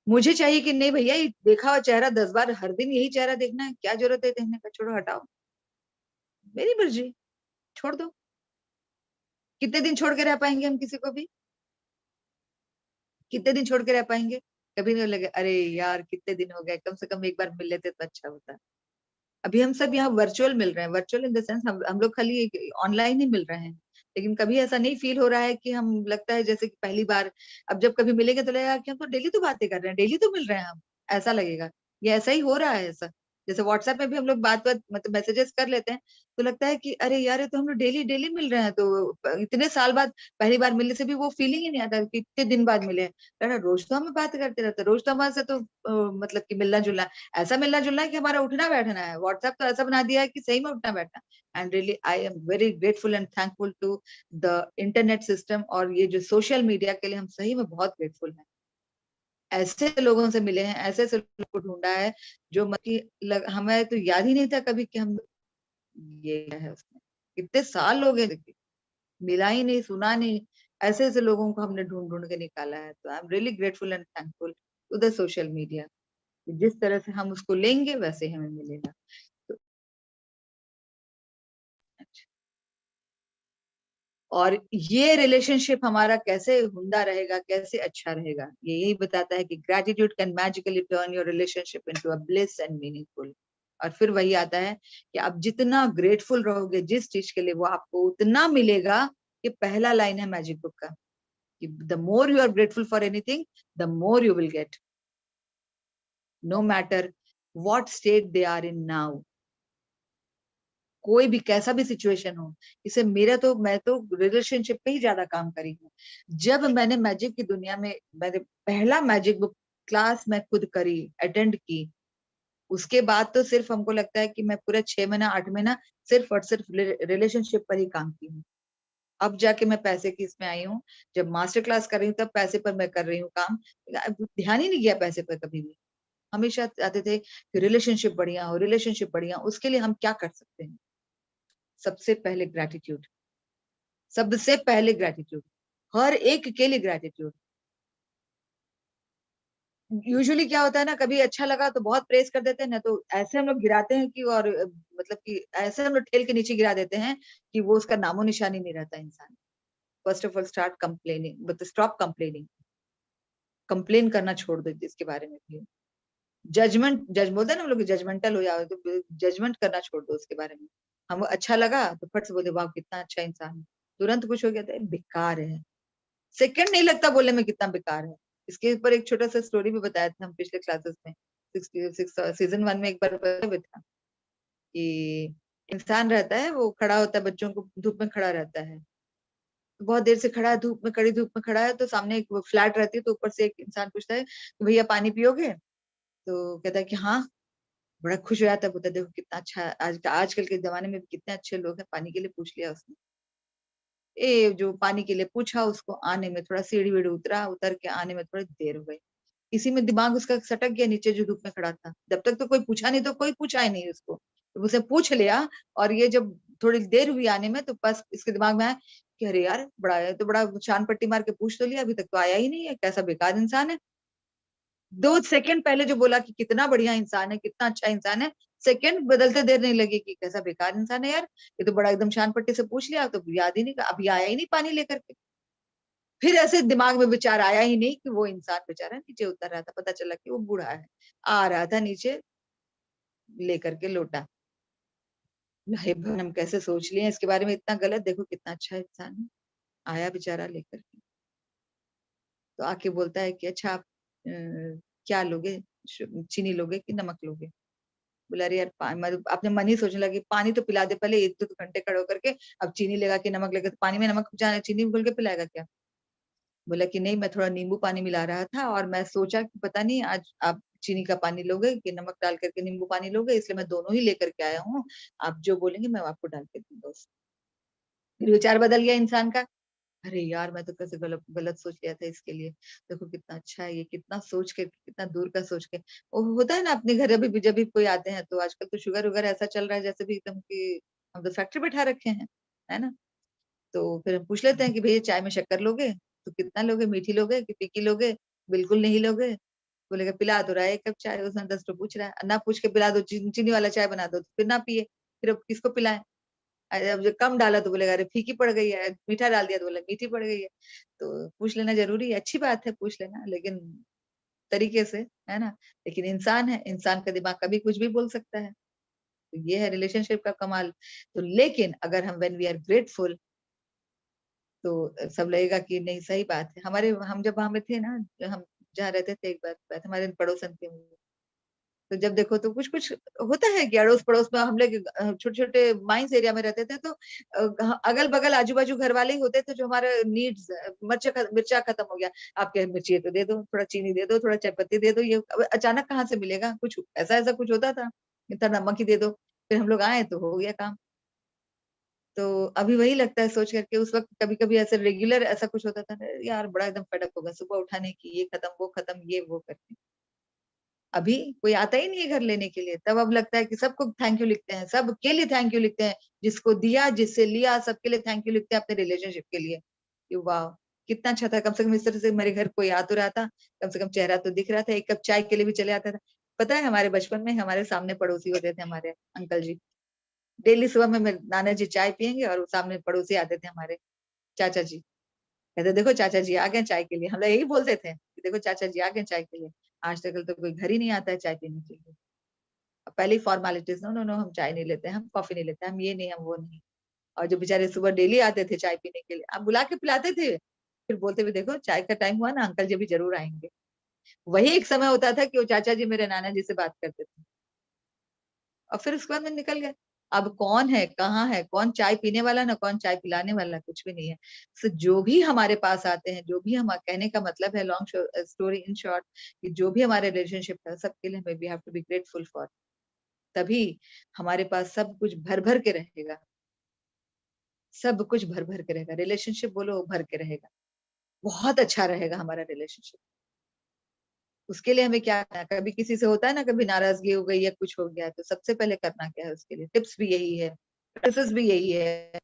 मुझे चाहिए कि नहीं भैया, ये देखा हुआ चेहरा 10 बार हर दिन यही चेहरा देखना है, क्या जरूरत है देखने का, छोड़ो हटाओ, मेरी मर्जी, छोड़ दो। कितने दिन छोड़ के रह पाएंगे हम किसी को भी? कितने दिन छोड़ के रह पाएंगे? कभी नहीं लगे अरे यार कितने दिन हो गए, कम से कम एक बार मिल लेते तो अच्छा होता। अभी हम सब यहाँ वर्चुअल मिल रहे हैं, वर्चुअल इन द सेंस हम लोग खाली ऑनलाइन ही मिल रहे हैं, लेकिन कभी ऐसा नहीं फील हो रहा है कि हम, लगता है जैसे कि पहली बार। अब जब कभी मिलेंगे तो लगेगा कि हम तो डेली तो बातें कर रहे हैं, डेली तो मिल रहे हैं हम, ऐसा लगेगा। ये ऐसा ही हो रहा है ऐसा, जैसे व्हाट्सएप में भी हम लोग बात बात मतलब मैसेजेस कर लेते हैं, तो लगता है कि अरे यार ये तो हम लोग डेली डेली मिल रहे हैं, तो इतने साल बाद पहली बार मिलने से भी वो फीलिंग ही नहीं आता कि इतने दिन बाद मिले हैं। अरे रोज तो हमें बात करते रहते हैं, रोज तो हमारे से तो मतलब कि मिलना जुलना, ऐसा मिलना जुलना है कि हमारा उठना बैठना है। व्हाट्सएप तो ऐसा बना दिया है कि सही में उठना बैठना। And really I am very grateful and thankful to the internet system, और ये जो सोशल मीडिया के लिए हम सही में बहुत ग्रेटफुल हैं। ऐसे लोगों से मिले हैं, ऐसे ऐसे लोगों को ढूंढा है जो हमें तो याद ही नहीं था कभी कि हम, ये है उसमें कितने साल हो गए देखिए, मिला ही नहीं, सुना नहीं, ऐसे ऐसे लोगों को हमने ढूंढ ढूंढ के निकाला है। तो I am really grateful and thankful to the social media. जिस तरह से हम उसको लेंगे वैसे ही हमें मिलेगा। तो अच्छा। और ये रिलेशनशिप हमारा कैसे उम्दा रहेगा, कैसे अच्छा रहेगा, ये यही बताता है कि gratitude can magically turn your relationship into a bliss and meaningful. और फिर वही आता है कि आप जितना ग्रेटफुल रहोगे जिस चीज के लिए, वो आपको उतना मिलेगा। ये पहला लाइन है मैजिक बुक का कि the more you are grateful for anything, the more you will get, no matter what state they are in now. कोई भी कैसा भी सिचुएशन हो, इसे मेरा तो, मैं तो रिलेशनशिप पे ही ज्यादा काम करी हूँ। जब मैंने मैजिक की दुनिया में, मैंने पहला मैजिक बुक क्लास मैं खुद करी, अटेंड की, उसके बाद तो सिर्फ हमको लगता है कि मैं पूरा 6 महीना 8 महीना सिर्फ और सिर्फ रिलेशनशिप पर ही काम की हूँ। अब जाके मैं पैसे की इसमें आई हूँ। जब मास्टर क्लास कर रही हूँ तब पैसे पर मैं कर रही हूँ काम, ध्यान ही नहीं गया पैसे पर कभी भी। हमेशा चाहते थे कि रिलेशनशिप बढ़िया हो, रिलेशनशिप बढ़िया हो। उसके लिए हम क्या कर सकते हैं? सबसे पहले ग्रेटिट्यूड, सबसे पहले ग्रेटिट्यूड, हर एक के लिए ग्रेटिट्यूड। यूजुअली क्या होता है ना, कभी अच्छा लगा तो बहुत प्रेस कर देते हैं ना, तो ऐसे हम लोग गिराते हैं कि, और मतलब कि ऐसे हम लोग ठेल के नीचे गिरा देते हैं कि वो उसका नामो निशानी नहीं रहता इंसान। First of all start complaining, but stop complaining. Complain करना छोड़ दो इसके बारे में भी। जज बोलते हैं ना हम लोग, जजमेंटल हो जाओ, तो जजमेंट करना छोड़ दो उसके बारे में। हमको अच्छा लगा तो फट से बोले वाह कितना अच्छा इंसान है, तुरंत कुछ हो गया तो बेकार है, सेकंड नहीं लगता बोलने में कितना बेकार है। इसके ऊपर एक छोटा सा स्टोरी भी बताया था हम पिछले क्लासेस में, सीजन 1 में एक बार बताया था कि इंसान रहता है, वो खड़ा होता है, बच्चों को धूप में खड़ा रहता है, बहुत देर से खड़ा है धूप में, कड़ी धूप में खड़ा है, तो सामने एक फ्लैट रहती है, तो ऊपर से एक इंसान पूछता है कि भैया पानी पियोगे? तो कहता है कि हाँ। बड़ा खुश हो जाता है, बोलता है देखो कितना अच्छा है, आजकल के जमाने में भी कितने अच्छे लोग हैं, पानी के लिए पूछ लिया उसने। जो पानी के लिए पूछा, उसको आने में थोड़ा सीढ़ी वीढ़ी उतरा, उतर के आने में थोड़ी देर हो गई। इसी में दिमाग उसका सटक गया नीचे जो धूप में खड़ा था। जब तक तो कोई पूछा नहीं, तो कोई पूछा ही नहीं उसको, तो उसे पूछ लिया। और ये जब थोड़ी देर हुई आने में, तो बस इसके दिमाग में आया कि अरे यार बड़ा है, तो बड़ा शान पट्टी मार के पूछ तो लिया, अभी तक तो आया ही नहीं है, कैसा बेकार इंसान है। 2 सेकंड पहले जो बोला कि कितना बढ़िया इंसान है, कितना अच्छा इंसान है, सेकंड बदलते देर नहीं लगी कि कैसा बेकार इंसान है यार, ये तो बड़ा एकदम शान पट्टी से पूछ लिया, तो याद ही नहीं, अभी आया ही नहीं पानी लेकर के। फिर ऐसे दिमाग में विचार आया ही नहीं कि वो इंसान बेचारा नीचे उतर रहा था, पता चला कि वो बूढ़ा है, आ रहा था नीचे लेकर के लोटा। हे भगवान, हम कैसे सोच लिए इसके बारे में इतना गलत, देखो कितना अच्छा इंसान है, आया बेचारा लेकर के। तो आके बोलता है कि अच्छा आप क्या लोगे, चीनी लोगे कि नमक लोगे? बोला अरे यार मतलब आपने मन ही सोचने लगी पानी तो पिला दे पहले 1-2 घंटे खड़े होकर के, अब चीनी लेगा कि नमक लेगा, तो पानी में नमक चीनी घोल के पिलाएगा क्या? बोला कि नहीं मैं थोड़ा नींबू पानी मिला रहा था और मैं सोचा कि पता नहीं आज आप चीनी का पानी लोगे कि नमक डाल करके नींबू पानी लोगे, इसलिए मैं दोनों ही लेकर के आया हूँ, आप जो बोलेंगे मैं आपको डाल के दूंगा। फिर विचार बदल गया इंसान का, अरे यार मैं तो कैसे गलत गलत सोच लिया था इसके लिए, देखो कितना अच्छा है ये, कितना सोच के, कितना दूर का सोच के। वो होता है ना अपने घर अभी भी जब भी कोई आते हैं, तो आजकल तो शुगर वुगर ऐसा चल रहा है जैसे भी एकदम की हम तो फैक्ट्री बैठा रखे हैं, है ना? तो फिर हम पूछ लेते हैं कि भैया चाय में शक्कर लोगे तो कितना लोगे, मीठी लोगे कि फीकी लोगे, बिल्कुल नहीं लोगे? बोलेगा पिला तो रहा है 1 कप चाय, उसने 10 तो पूछ रहा है, ना पूछ के पिला दो, चीनी वाला चाय बना दो तो फिर ना पिए, फिर अब किसको पिलाएं? अब जो कम डाला तो बोलेगा अरे फीकी पड़ गई है, मीठा डाल दिया तो बोला मीठी पड़ गई है। तो पूछ लेना जरूरी है, अच्छी बात है पूछ लेना, लेकिन तरीके से, है ना? लेकिन इंसान है, इंसान का दिमाग कभी कुछ भी बोल सकता है। तो ये है रिलेशनशिप का कमाल। तो लेकिन अगर हम व्हेन वी आर ग्रेटफुल, तो सब लगेगा कि नहीं सही बात है। हम जब वहां में थे ना, हम जहाँ रहते थे, एक बात हमारे पड़ोसन थे, तो जब देखो तो कुछ कुछ होता है कि अड़ोस पड़ोस में हम लोग छोटे छोटे माइंस एरिया में रहते थे, तो अगल बगल आजू बाजू घर वाले ही होते थे जो हमारे नीड्स, मिर्चा खत्म हो गया, आपके मिर्ची तो दे दो, थोड़ा चीनी दे दो, थोड़ा चाय पत्ती दे दो, ये अब अचानक कहाँ से मिलेगा, कुछ ऐसा ऐसा कुछ होता था, इतना नमक ही दे दो, फिर हम लोग आए तो हो गया काम। तो अभी वही लगता है सोच करके, उस वक्त कभी कभी ऐसे रेगुलर ऐसा कुछ होता था ना, यार बड़ा एकदम फडक होगा, सुबह उठाने की ये खत्म ये वो करके। अभी कोई आता ही नहीं है घर लेने के लिए, तब अब लगता है कि सबको थैंक यू लिखते हैं, सबके लिए थैंक यू लिखते हैं, जिसको दिया जिससे लिया सबके लिए थैंक यू लिखते हैं अपने रिलेशनशिप के लिए, कि वाह कितना अच्छा था, कम से कम इस तरह से मेरे घर कोई आ तो रहा था, कम से कम चेहरा तो दिख रहा था, 1 कप चाय के लिए भी चले आता था। पता है हमारे बचपन में हमारे सामने पड़ोसी होते थे हमारे अंकल जी, डेली सुबह में मेरे नाना जी चाय पियेंगे और सामने पड़ोसी आते थे हमारे चाचा जी, कहते देखो चाचा जी आ गए चाय के लिए, हम लोग यही बोलते थे कि देखो चाचा जी आ गए चाय के लिए। आज तक तो कोई घर ही नहीं आता है चाय पीने के लिए। पहली फॉर्मेलिटीज, नो नो नो हम चाय नहीं लेते, हम कॉफी नहीं लेते, हम ये नहीं हम वो नहीं। और जो बेचारे सुबह डेली आते थे चाय पीने के लिए, आप बुला के पिलाते थे, फिर बोलते भी देखो चाय का टाइम हुआ ना अंकल जी भी जरूर आएंगे। वही एक समय होता था कि वो चाचा जी मेरे नाना जी से बात करते थे, और फिर उसके बाद में निकल गए। अब कौन है कहाँ है, कौन चाय पीने वाला ना कौन चाय पिलाने वाला, कुछ भी नहीं है। तो जो भी हमारे पास आते हैं, जो भी हम कहने का मतलब है, लॉन्ग स्टोरी इन शॉर्ट, कि जो भी हमारे रिलेशनशिप है सबके लिए we have to be grateful for, तभी हमारे पास सब कुछ भर भर के रहेगा, सब कुछ भर भर के रहेगा। रिलेशनशिप बोलो भर के रहेगा, बहुत अच्छा रहेगा हमारा रिलेशनशिप। उसके लिए हमें क्या करना है, कभी किसी से होता है ना, कभी नाराजगी हो गई या कुछ हो गया, तो सबसे पहले करना क्या है, उसके लिए टिप्स भी यही है, प्रैक्टिस भी यही है।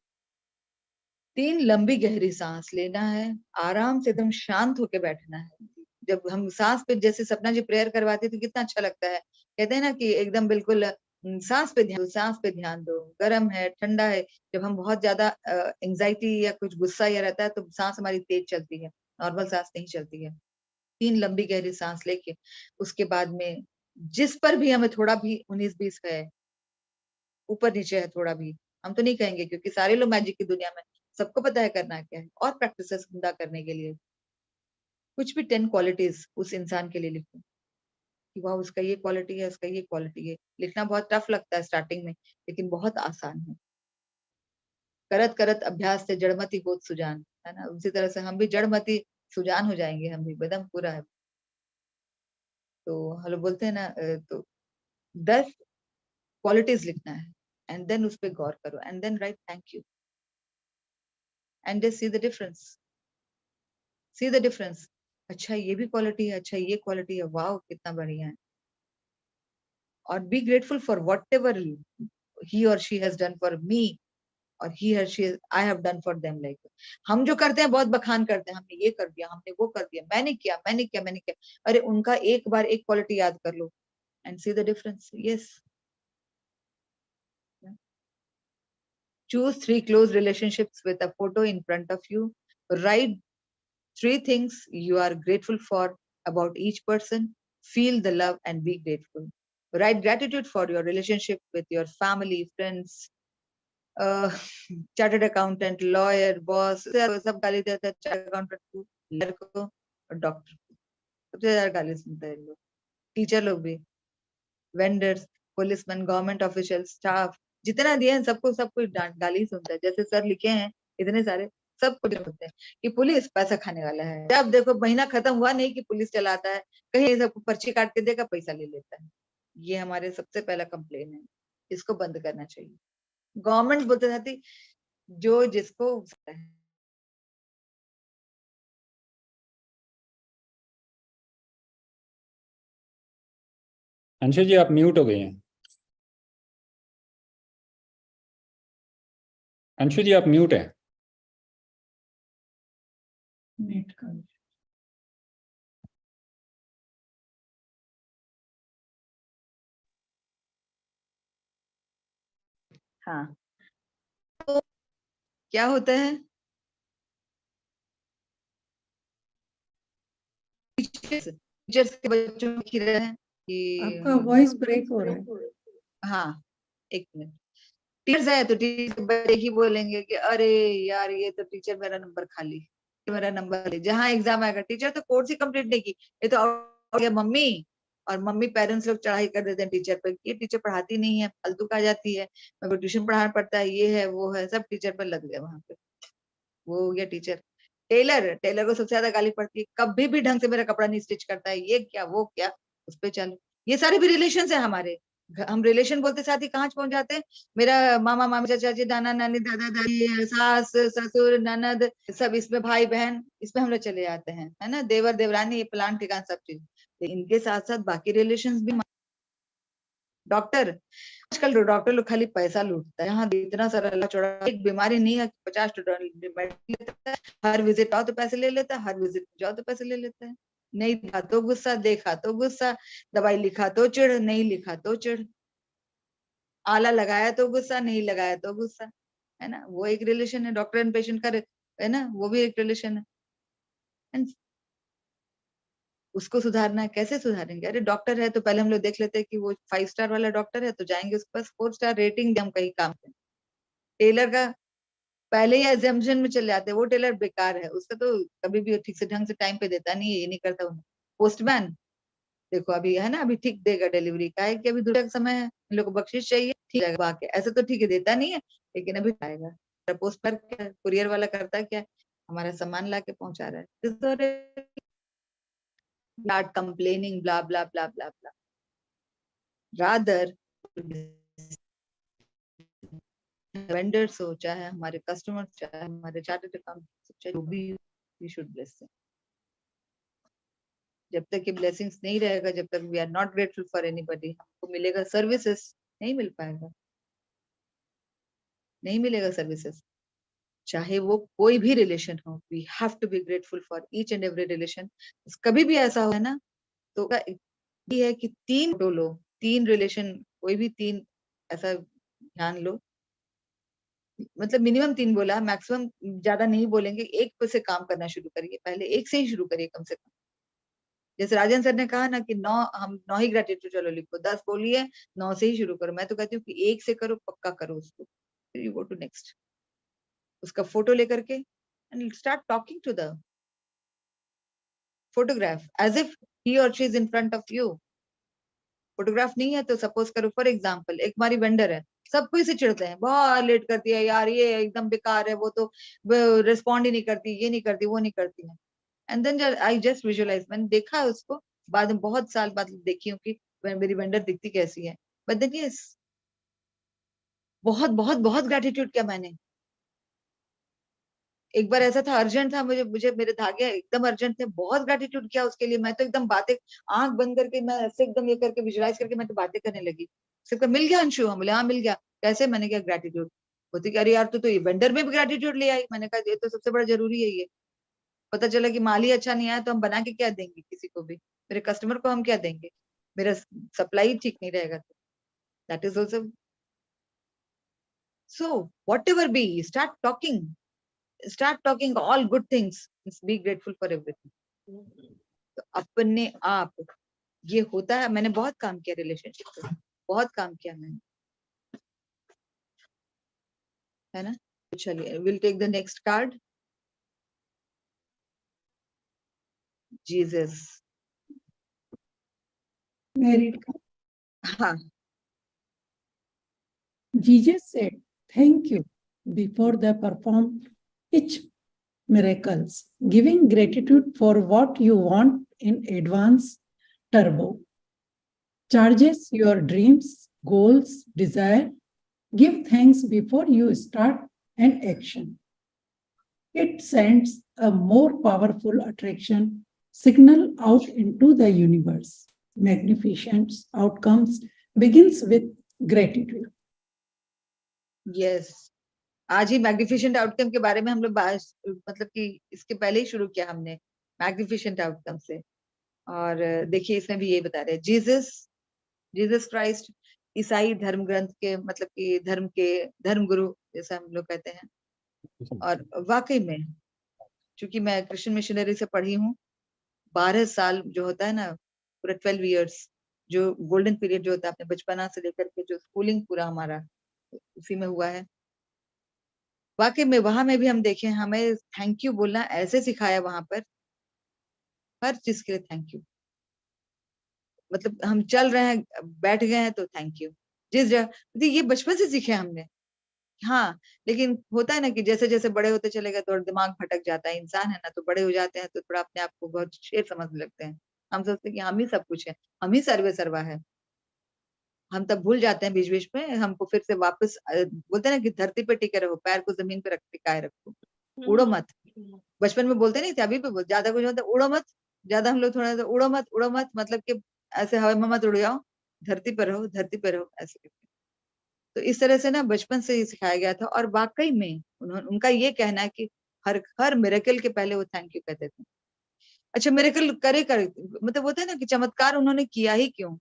3 लंबी गहरी सांस लेना है, आराम से एकदम शांत होके बैठना है। जब हम सांस पे जैसे सपना जी प्रेयर करवाते तो कितना अच्छा लगता है, कहते हैं ना कि एकदम बिल्कुल सांस पे ध्यान दो, सांस पे ध्यान दो, गर्म है ठंडा है। जब हम बहुत ज्यादा एंजाइटी या कुछ गुस्सा या रहता है तो सांस हमारी तेज चलती है, नॉर्मल सांस नहीं चलती है। 3 लंबी गहरी सांस लेके उसके बाद में जिस पर भी हमें थोड़ा भी 19-20 है, ऊपर नीचे है थोड़ा भी, हम तो नहीं कहेंगे क्योंकि सारे लोग मैजिक की दुनिया में, सबको पता है करना क्या है, और प्रैक्टिसेस उम्दा करने के लिए कुछ भी 10 क्वालिटीज उस इंसान के लिए लिखो, कि वाह उसका ये क्वालिटी है, उसका ये क्वालिटी है। लिखना बहुत टफ लगता है स्टार्टिंग में, लेकिन बहुत आसान है। करत करत अभ्यास से जड़मति होत सुजान, है ना? उसी तरह से हम भी जड़मति सुजान हो जाएंगे, हम भी एकदम पूरा है। तो हम लोग बोलते हैं ना तो 10 क्वालिटीज लिखना है, एंड देन उस पे गौर करो, and then write thank you, and just see the difference, see the difference. अच्छा ये भी क्वालिटी है, अच्छा ये क्वालिटी है, वाह कितना बढ़िया है। और be grateful for what ever he or she has done for me, और he or she I have done for them. Like हम जो करते हैं बहुत बखान करते हैं, हमने ये कर दिया, हमने वो कर दिया, मैंने किया मैंने किया मैंने किया। अरे उनका एक बार एक क्वालिटी याद कर लो, and see the difference. Yes, choose 3 close relationships with a photo in front of you. Write 3 things you are grateful for about each person. Feel the love and be grateful. Write gratitude for your relationship with your family, friends, uh, chartered accountant, lawyer, boss, सब गाली देता है chartered accountant को, lawyer को, और doctor सबसे ज्यादा गाली सुनते हैं लोग, टीचर लोग भी, vendors, policeman, government official, staff, जितना दिए हैं सबको सब कुछ गाली ही सुनता है। जैसे सर लिखे हैं इतने सारे, सब कुछ होते हैं कि पुलिस पैसा खाने वाला है। जब देखो महीना खत्म हुआ नहीं कि पुलिस चलाता है, कहीं सबको पर्ची काट के देगा, पैसा ले लेता है। ये हमारे सबसे पहला कंप्लेन है, इसको बंद करना चाहिए। गवर्नमेंट बोलते रहती जो जिसको अंशु जी आप म्यूट हो गई हैं। अंशु जी आप म्यूट है। हाँ, तो क्या होता है, टीचर्स के बच्चों में खिल रहे हैं कि आपका वॉइस ब्रेक हो रहा है। हाँ, एक मिनट। टीचर्स है तो टीचर बच्चे ही बोलेंगे कि अरे यार ये तो टीचर मेरा नंबर खा ली, मेरा नंबर ले। जहाँ एग्जाम आएगा, टीचर तो कोर्स ही कंप्लीट नहीं की, ये तो हो गया मम्मी। और मम्मी पेरेंट्स लोग चढ़ाई कर देते हैं टीचर पर, ये टीचर पढ़ाती नहीं है, फालतू का जाती है, मेरे को ट्यूशन पढ़ाना पड़ता है, ये है वो है, सब टीचर पर लग गए वहां पे। वो हो गया टीचर। टेलर, टेलर को सबसे ज्यादा गाली पड़ती है, कभी भी ढंग से मेरा कपड़ा नहीं स्टिच करता है, ये क्या वो क्या, उस पे चालू। ये सारे भी रिलेशन है हमारे। हम रिलेशन बोलते साथ ही कहाँ पहुंच जाते हैं, मेरा मामा मामी चाचा जी नाना नानी दादा दादी सास ससुर ननद, सब इसमें भाई बहन, इसमें हम लोग चले जाते हैं, है ना, देवर देवरानी, ये प्लान ठिकान सब चीज। इनके साथ साथ बाकी रिलेशन भी। डॉक्टर, आजकल डॉक्टर लोग खाली पैसा लूटता है, यहाँ इतना सारा लंबा चौड़ा, एक बीमारी नहीं है 50 लेता है, हर विजिट आओ तो पैसे ले लेता है, हर विजिट जाओ तो पैसे ले लेता है। नहीं था तो गुस्सा, देखा तो गुस्सा, दवाई लिखा तो चिढ़, नहीं लिखा तो चिढ़, आला लगाया तो गुस्सा, नहीं लगाया तो गुस्सा, है ना। वो एक रिलेशन है, डॉक्टर एंड पेशेंट का, है ना, वो भी एक रिलेशन है। And उसको सुधारना है, कैसे सुधारेंगे? अरे डॉक्टर है तो पहले हम लोग देख लेते हैं कि वो 5 स्टार वाला डॉक्टर है, तो जाएंगे उसके पास, 4 स्टार रेटिंग दे, हम कहीं काम करें। टेलर का पहले ही एग्जाम्पशन में चले जाते हैं, वो टेलर बेकार है, उसका तो कभी भी ठीक से ढंग से टाइम पे देता नहीं है, ये नहीं करता उन्हें। पोस्टमैन देखो अभी है ना, अभी ठीक देगा डिलीवरी का है कि अभी दूसरा समय है, इन लोग को बख्शिश चाहिए, ठीक है बाकी ऐसे तो ठीक है देता नहीं है, लेकिन अभी आएगा। पोस्टमैन क्या, कुरियर वाला करता क्या है, हमारा सामान ला के पहुंचा रहा है, start complaining, blah blah blah blah blah. Rather, vendors हो, चाहे हमारे कस्टमर, चाहे हमारे चार्टर्ड अकाउंटेंट, चाहे जो भी, we should bless them. जब तक ये ब्लेसिंग्स नहीं रहेगा, जब तक we are not grateful for anybody, हमको मिलेगा सर्विसेज नहीं मिल पाएगा, नहीं मिलेगा सर्विसेज। चाहे वो कोई भी रिलेशन हो, we have to be grateful for each and every relation. कभी भी ऐसा हो ना, तो ये है कि 3 फोटो लो, 3 रिलेशन, कोई भी 3 ऐसा ध्यान लो, मतलब मिनिमम 3 बोला, मैक्सिमम ज्यादा नहीं बोलेंगे, एक पे से काम करना शुरू करिए, पहले एक से ही शुरू करिए कम से कम। जैसे राजन सर ने कहा ना कि 9, हम 9 ही ग्रेटिट्यूड चलो लिखो, 10 बोलिए, 9 से ही शुरू करो। मैं तो कहती हूँ कि 1 से करो, पक्का करो उसको, फिर यू गो टू नेक्स्ट। उसका फोटो लेकर के and start talking to the photograph as if he or she is in front of you. Photograph नहीं है तो सपोज करो, फॉर एग्जाम्पल एक हमारी वेंडर है, सबको इसे चिढ़ते हैं, बहुत लेट करती है यार, ये एकदम बेकार है, वो तो रिस्पॉन्ड ही नहीं करती, ये नहीं करती, वो नहीं करती है। And then I just visualise, मैंने देखा है उसको बाद में, बहुत साल बाद देखी हूँ कि मेरी वेंडर दिखती कैसी है। बट देन यस, बहुत बहुत बहुत ग्रेटिट्यूड किया मैंने। एक बार ऐसा था, अर्जेंट था, मुझे मुझे मेरे धागे एकदम अर्जेंट थे, बहुत ग्रेटिट्यूड किया उसके लिए। मैं तो एकदम बातें, आंख बंद करके मैं ऐसे एकदम ये करके विजुलाइज करके मैं तो बातें करने लगी। सिर्फ मिल गया अंशु, हम बोले हाँ मिल गया, कैसे? मैंने क्या ग्रेटिट्यूड होती कि अरे यार तू तो ये वेंडर में भी ग्रेटिट्यूड ले आई। मैंने कहा ये तो सबसे बड़ा जरूरी है ये। पता चला कि माल ही अच्छा नहीं आया तो हम बना के क्या देंगे किसी को भी, मेरे कस्टमर को हम क्या देंगे, मेरा सप्लाई ठीक नहीं रहेगा तो that is also. So what ever be, start talking all good things, be grateful for everything। तो अपने आप ये होता है। मैंने बहुत काम किया रिलेशनशिप पे, बहुत काम किया मैंने, है ना। चलिए, will take the next card. Jesus. Married. हाँ, Jesus said, "Thank you" before they performed each miracles, giving gratitude for what you want in advance. Turbo charges your dreams, goals, desire. Give thanks before you start an action. It sends a more powerful attraction signal out into the universe. Magnificent outcomes begins with gratitude. Yes, आज ही magnificent outcome के बारे में हम लोग बात, मतलब कि इसके पहले ही शुरू किया हमने मैग्निफिसेंट आउटकम से। और देखिए इसमें भी ये बता रहे हैं, जीसस क्राइस्ट ईसाई धर्म ग्रंथ के, मतलब कि धर्म गुरु जैसा हम लोग कहते हैं। और वाकई में चूंकि मैं क्रिश्चियन मिशनरी से पढ़ी हूँ, 12 साल जो होता है ना, पूरा 12 इयर्स जो गोल्डन पीरियड जो होता है, अपने बचपना से लेकर के जो स्कूलिंग पूरा हमारा उसी में हुआ है। वाकई में वहां में भी हम देखें, हमें थैंक यू बोलना ऐसे सिखाया वहां पर, हर चीज के लिए थैंक यू। मतलब हम चल रहे हैं, बैठ गए हैं तो थैंक यू। जिस जगह ये बचपन से सीखे हमने। हाँ, लेकिन होता है ना कि जैसे जैसे बड़े होते चले गए तो दिमाग भटक जाता है, इंसान है ना, तो बड़े हो जाते हैं तो थोड़ा अपने आप को बहुत शेर समझने लगते हैं। हम सोचते हैं कि हम ही सब कुछ है, हम ही सर्वे सर्वा है। हम तब भूल जाते हैं बीच बीच में, हमको फिर से वापस बोलते हैं ना कि धरती पे टिके रहो, पैर को जमीन पे रख टिकाए रखो, उड़ो मत। बचपन में बोलते नहीं थे, अभी भी ज्यादा कुछ होता है, उड़ो मत। ज्यादा हम लोग थोड़ा सा उड़ो मत, मतलब कि ऐसे हवा में मत उड़ जाओ, धरती पर रहो, धरती पर रहो, ऐसे करके। तो इस तरह से ना बचपन से ही सिखाया गया था। और वाकई में उनका ये कहना है कि हर हर मिरेकल के पहले वो थैंक यू कहते थे। अच्छा, मिरेकल करे मतलब होता है ना कि चमत्कार उन्होंने किया ही क्यों?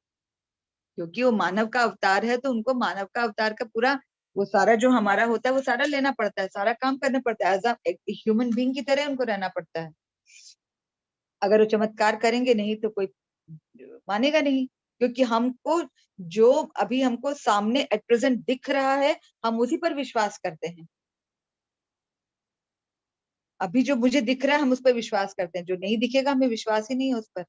क्योंकि वो मानव का अवतार है, तो उनको मानव का अवतार का पूरा वो सारा जो हमारा होता है वो सारा लेना पड़ता है, सारा काम करना पड़ता है, एज एक ह्यूमन बीइंग की तरह उनको रहना पड़ता है। अगर वो चमत्कार करेंगे नहीं तो कोई मानेगा नहीं, क्योंकि हमको जो अभी हमको सामने एट प्रेजेंट दिख रहा है, हम उसी पर विश्वास करते हैं। अभी जो मुझे दिख रहा है हम उस पर विश्वास करते हैं, जो नहीं दिखेगा हमें विश्वास ही नहीं है उस पर।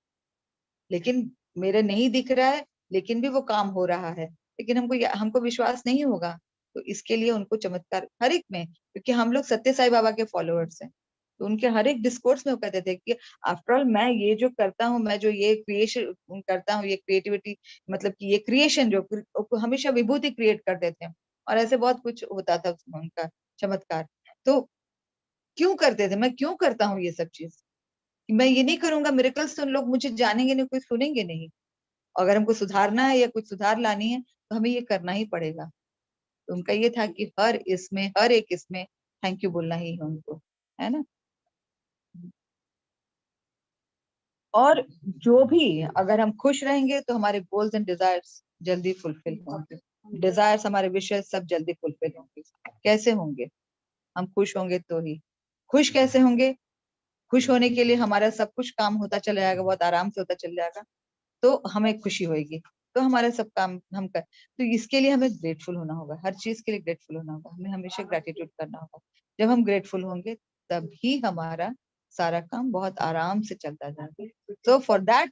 लेकिन मेरे नहीं दिख रहा है, लेकिन भी वो काम हो रहा है, लेकिन हमको विश्वास नहीं होगा। तो इसके लिए उनको चमत्कार हर एक में, क्योंकि हम लोग सत्य साई बाबा के फॉलोअर्स हैं, तो उनके हर एक डिस्कोर्स में वो कहते थे कि आफ्टर ऑल मैं ये जो करता हूँ, मैं जो ये क्रिएशन करता हूँ, ये क्रिएटिविटी, मतलब कि ये क्रिएशन जो हमेशा विभूति क्रिएट करते थे, और ऐसे बहुत कुछ होता था उसमें उनका चमत्कार। तो क्यों करते थे, मैं क्यों करता हूँ ये सब चीज? मैं ये नहीं करूंगा मिरेकल्स तो लोग मुझे जानेंगे नहीं, कोई सुनेंगे नहीं। अगर हमको सुधारना है या कुछ सुधार लानी है तो हमें ये करना ही पड़ेगा। तो उनका ये था कि हर एक इसमें थैंक यू बोलना ही है उनको, है ना। और जो भी, अगर हम खुश रहेंगे तो हमारे गोल्स एंड डिजायर्स जल्दी फुलफिल होंगे। डिजायर्स, हमारे विशेष सब जल्दी फुलफिल होंगे। कैसे होंगे? हम खुश होंगे तो ही। खुश कैसे होंगे? खुश होने के लिए हमारा सब कुछ काम होता चला जाएगा, बहुत आराम से होता चल जाएगा, तो हमें खुशी होगी, तो हमारा सब काम हम कर। तो इसके लिए हमें ग्रेटफुल होना होगा, हर चीज के लिए ग्रेटफुल होना होगा, हमें हमेशा ग्रेटिट्यूड करना होगा। जब हम ग्रेटफुल होंगे तभी हमारा सारा काम बहुत आराम से चलता जाएगा। So for that,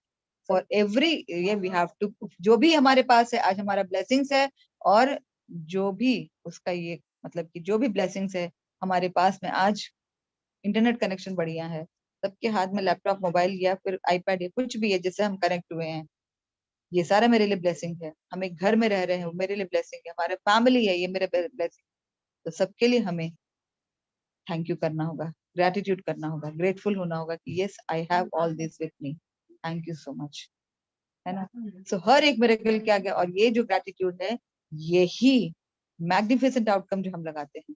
for every ये वी हैव टू, जो भी हमारे पास है आज हमारा ब्लेसिंग्स है, और जो भी उसका ये मतलब कि जो भी ब्लेसिंग्स है हमारे पास में आज, इंटरनेट कनेक्शन बढ़िया है, सबके हाथ में लैपटॉप, मोबाइल या फिर आईपैड या कुछ भी है जिससे हम कनेक्ट हुए हैं, ये सारा मेरे लिए ब्लेसिंग है। हम एक घर में रह रहे हैं, वो मेरे लिए ब्लेसिंग है। हमारे फैमिली है, ये मेरे ब्लेसिंग। तो सबके लिए हमें थैंक यू करना होगा, ग्रेटिट्यूड करना होगा, ग्रेटफुल होना होगा कि yes I have all this with me, thank you so much, है ना। सो हर एक मिरेकल क्या गया, और ये जो ग्रेटिट्यूड है, यही मैग्निफिसेंट आउटकम जो हम लगाते हैं।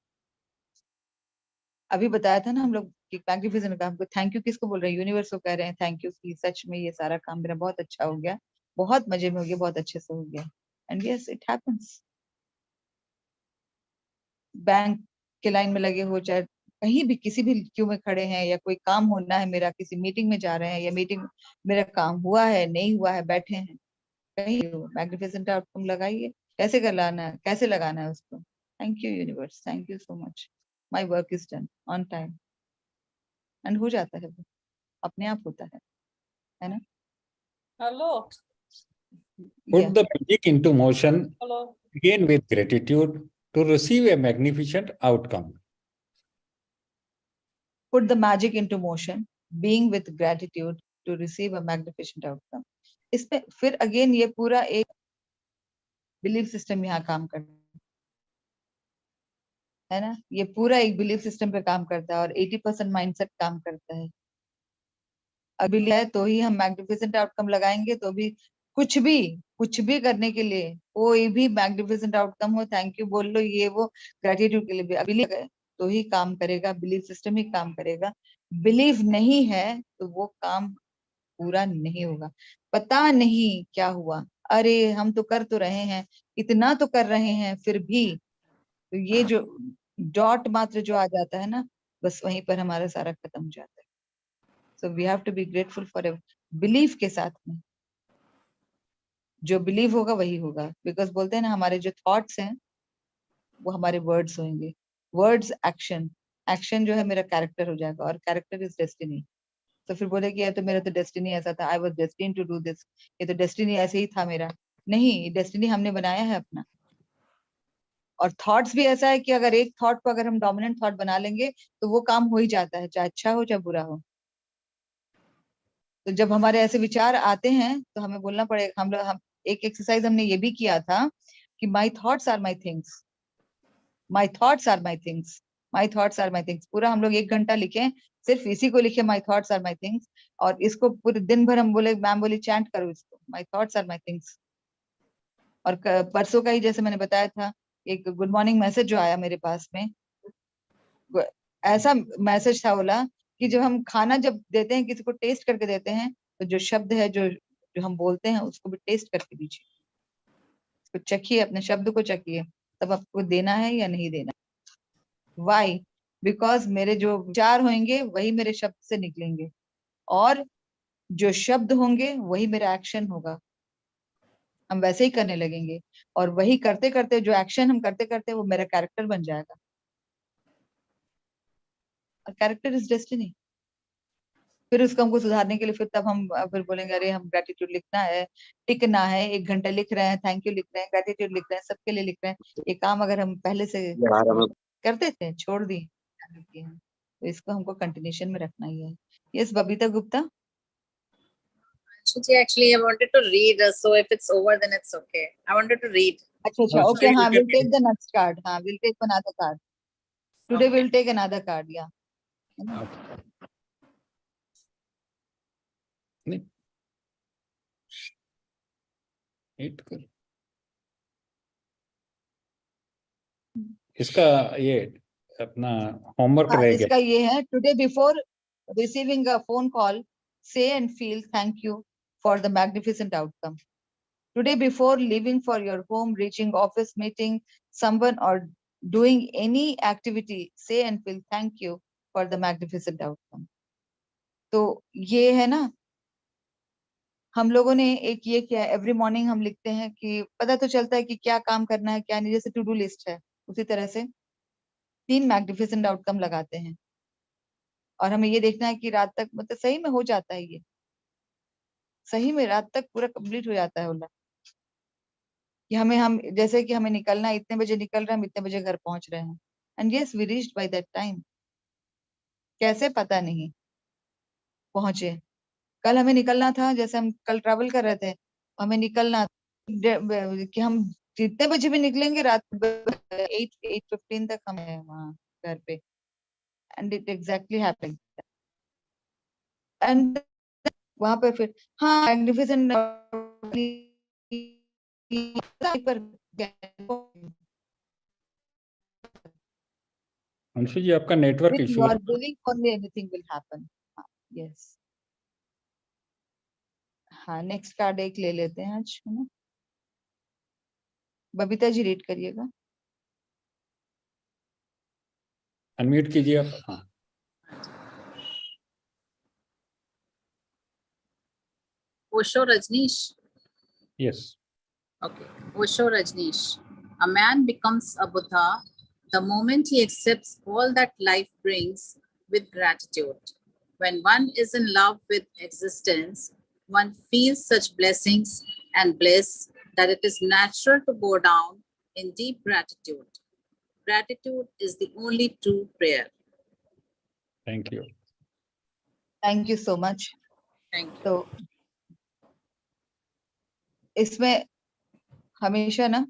अभी बताया था ना हम लोग कि मैग्निफिसेंट का हमको थैंक यू किसको बोल रहे हैं? यूनिवर्स को कह रहे हैं थैंक यू कि सच में ये सारा काम मेरा बहुत अच्छा हो गया, बहुत मजे में हो गया, बहुत अच्छे से हो गया। And yes it happens. Bank के लाइन में लगे हो, चाहे कहीं भी किसी भी क्यू में खड़े हैं, या कोई काम होना है मेरा, किसी मीटिंग में जा रहे हैं, या मीटिंग मेरा काम हुआ है नहीं हुआ है, बैठे हैं कहीं, मैग्निफिसेंट आउटकम लगाइए। कैसे कर लाना है, कैसे लगाना है उसको? Thank you universe, thank you so much, my work is done on time. And हो जाता है, वो अपने आप होता है। है ना? Hello. Put Yeah. the magic into motion Hello. again with gratitude to receive a magnificent outcome. Put the magic into motion, being with gratitude to receive a magnificent outcome. इसमें फिर अगेन ये पूरा एक बिलीफ सिस्टम यहाँ काम करता है ना, ये पूरा एक बिलीफ सिस्टम पे काम करता है और 80% माइंडसेट काम करता है। अभी है तो ही हम मैग्निफिसेंट आउटकम लगाएंगे, तो भी कुछ भी करने के लिए कोई भी मैग्निफिसेंट आउटकम हो, थैंक यू बोल लो, ये वो ग्रेटिट्यूड के लिए भी अभी तो ही काम करेगा, बिलीफ सिस्टम ही काम करेगा। बिलीव नहीं है तो वो काम पूरा नहीं होगा। पता नहीं क्या हुआ, अरे हम तो कर तो रहे हैं, इतना तो कर रहे हैं, फिर भी तो ये जो डॉट मात्र जो आ जाता है ना, बस वहीं पर हमारा सारा खत्म हो जाता है। So we have to be grateful for ever belief के साथ में, जो बिलीव होगा वही होगा। बिकॉज बोलते हैं ना, हमारे जो थॉट्स हैं वो हमारे वर्ड्स होंगे, वर्ड्स एक्शन, एक्शन जो है मेरा कैरेक्टर हो जाएगा, और कैरेक्टर इज डेस्टिनी। तो फिर बोले कि यार तो मेरा तो डेस्टिनी ऐसा था, I was destined to do this, ये तो डेस्टिनी ऐसे ही था मेरा। नहीं, डेस्टिनी हमने बनाया है अपना। और थॉट्स भी ऐसा है कि अगर एक थॉट को अगर हम डोमिनेंट थॉट बना लेंगे तो वो काम हो ही जाता है, चाहे अच्छा हो चाहे बुरा हो। तो जब हमारे ऐसे विचार आते हैं तो हमें बोलना पड़ेगा, हम एक एक्सरसाइज हमने ये भी किया था कि my thoughts are my things, my thoughts are my things, my thoughts are my things. पूरा हम लोग 1 घंटा लिखे, सिर्फ इसी को लिखे, my thoughts are my things. और इसको पूरे दिन भर हम बोले, मैम बोली चैंट करो इसको, my thoughts are my things. और परसों का ही जैसे मैंने बताया था, एक गुड मॉर्निंग मैसेज जो आया मेरे पास में, ऐसा मैसेज था बोला कि जब हम खाना जब देते हैं किसी को, टेस्ट करके देते हैं, तो जो शब्द है जो जो हम बोलते हैं उसको भी टेस्ट करके दीजिए, उसको चखिए, अपने शब्द को चखिए, तब आपको देना है या नहीं देना। वाई? बिकॉज मेरे जो विचार होंगे वही मेरे शब्द से निकलेंगे, और जो शब्द होंगे वही मेरा एक्शन होगा, हम वैसे ही करने लगेंगे, और वही करते करते जो एक्शन हम करते करते वो मेरा कैरेक्टर बन जाएगा। और कैरेक्टर इज डेस्टिनी। फिर उसको हमको सुधारने के लिए फिर तब हम फिर बोलेंगे, अरे हम ग्रेटिट्यूड लिखना है, टिकना है, 1 घंटा लिख रहे हैं, थैंक यू लिख रहे हैं, ग्रेटिट्यूड लिख रहे हैं, सबके लिए लिख रहे हैं। ये काम अगर हम पहले से करते थे, छोड़ दिए, तो इसको हमको कंटिन्यूशन में रखना ही है। Yes, Babita Gupta. Actually, I wanted to read, so if it's over, then it's okay. I wanted to read. अच्छा, ओके, हाँ, we'll take the next card. हाँ, we'll take another card. Today we'll take another card, yeah. नहीं, hit कर इसका, ये अपना homework हाँ, रह गया। इसका ये है, today before receiving a phone call, say and feel thank you for the magnificent outcome. Today before leaving for your home, reaching office, meeting someone, or doing any activity, say and feel thank you for the magnificent outcome. तो ये है ना, हम लोगों ने एक ये किया, एवरी मॉर्निंग हम लिखते हैं कि पता तो चलता है कि क्या काम करना है क्या नहीं, जैसे टू डू लिस्ट है, उसी तरह से 3 मैग्निफिसेंट आउटकम लगाते हैं, और हमें ये देखना है कि रात तक मतलब सही में हो जाता है, ये सही में रात तक पूरा कंप्लीट हो जाता है होला, कि हम जैसे कि हमें निकलना है, इतने बजे निकल रहे हैं, हम इतने बजे घर पहुंच रहे हैं, and yes we reached by that time. कैसे पता नहीं पहुंचे। कल हमें निकलना था, जैसे हम कल ट्रैवल कर रहे थे, हमें निकलना कि हम जितने बजे भी निकलेंगे रात 8:15 तक हम हैं वहां घर पे, and it exactly happened. And वहां पे फिर हाँ मैग्निफिसेंट पर अंशु जी, आपका नेटवर्क with इशू your है। willing only anything will happen. Yes. हाँ, नेक्स्ट कार्ड एक ले लेते हैं आज, है ना? बबीता जी रीड करिएगा। अनम्यूट कीजिए आप। हाँ, Osho Rajneesh. Yes. Okay. Osho Rajneesh. A man becomes a Buddha the moment he accepts all that life brings with gratitude. When one is in love with existence, one feels such blessings and bliss that it is natural to go down in deep gratitude. Gratitude is the only true prayer. Thank you. Thank you so much. Thank you. तो इसमें हमेशा ना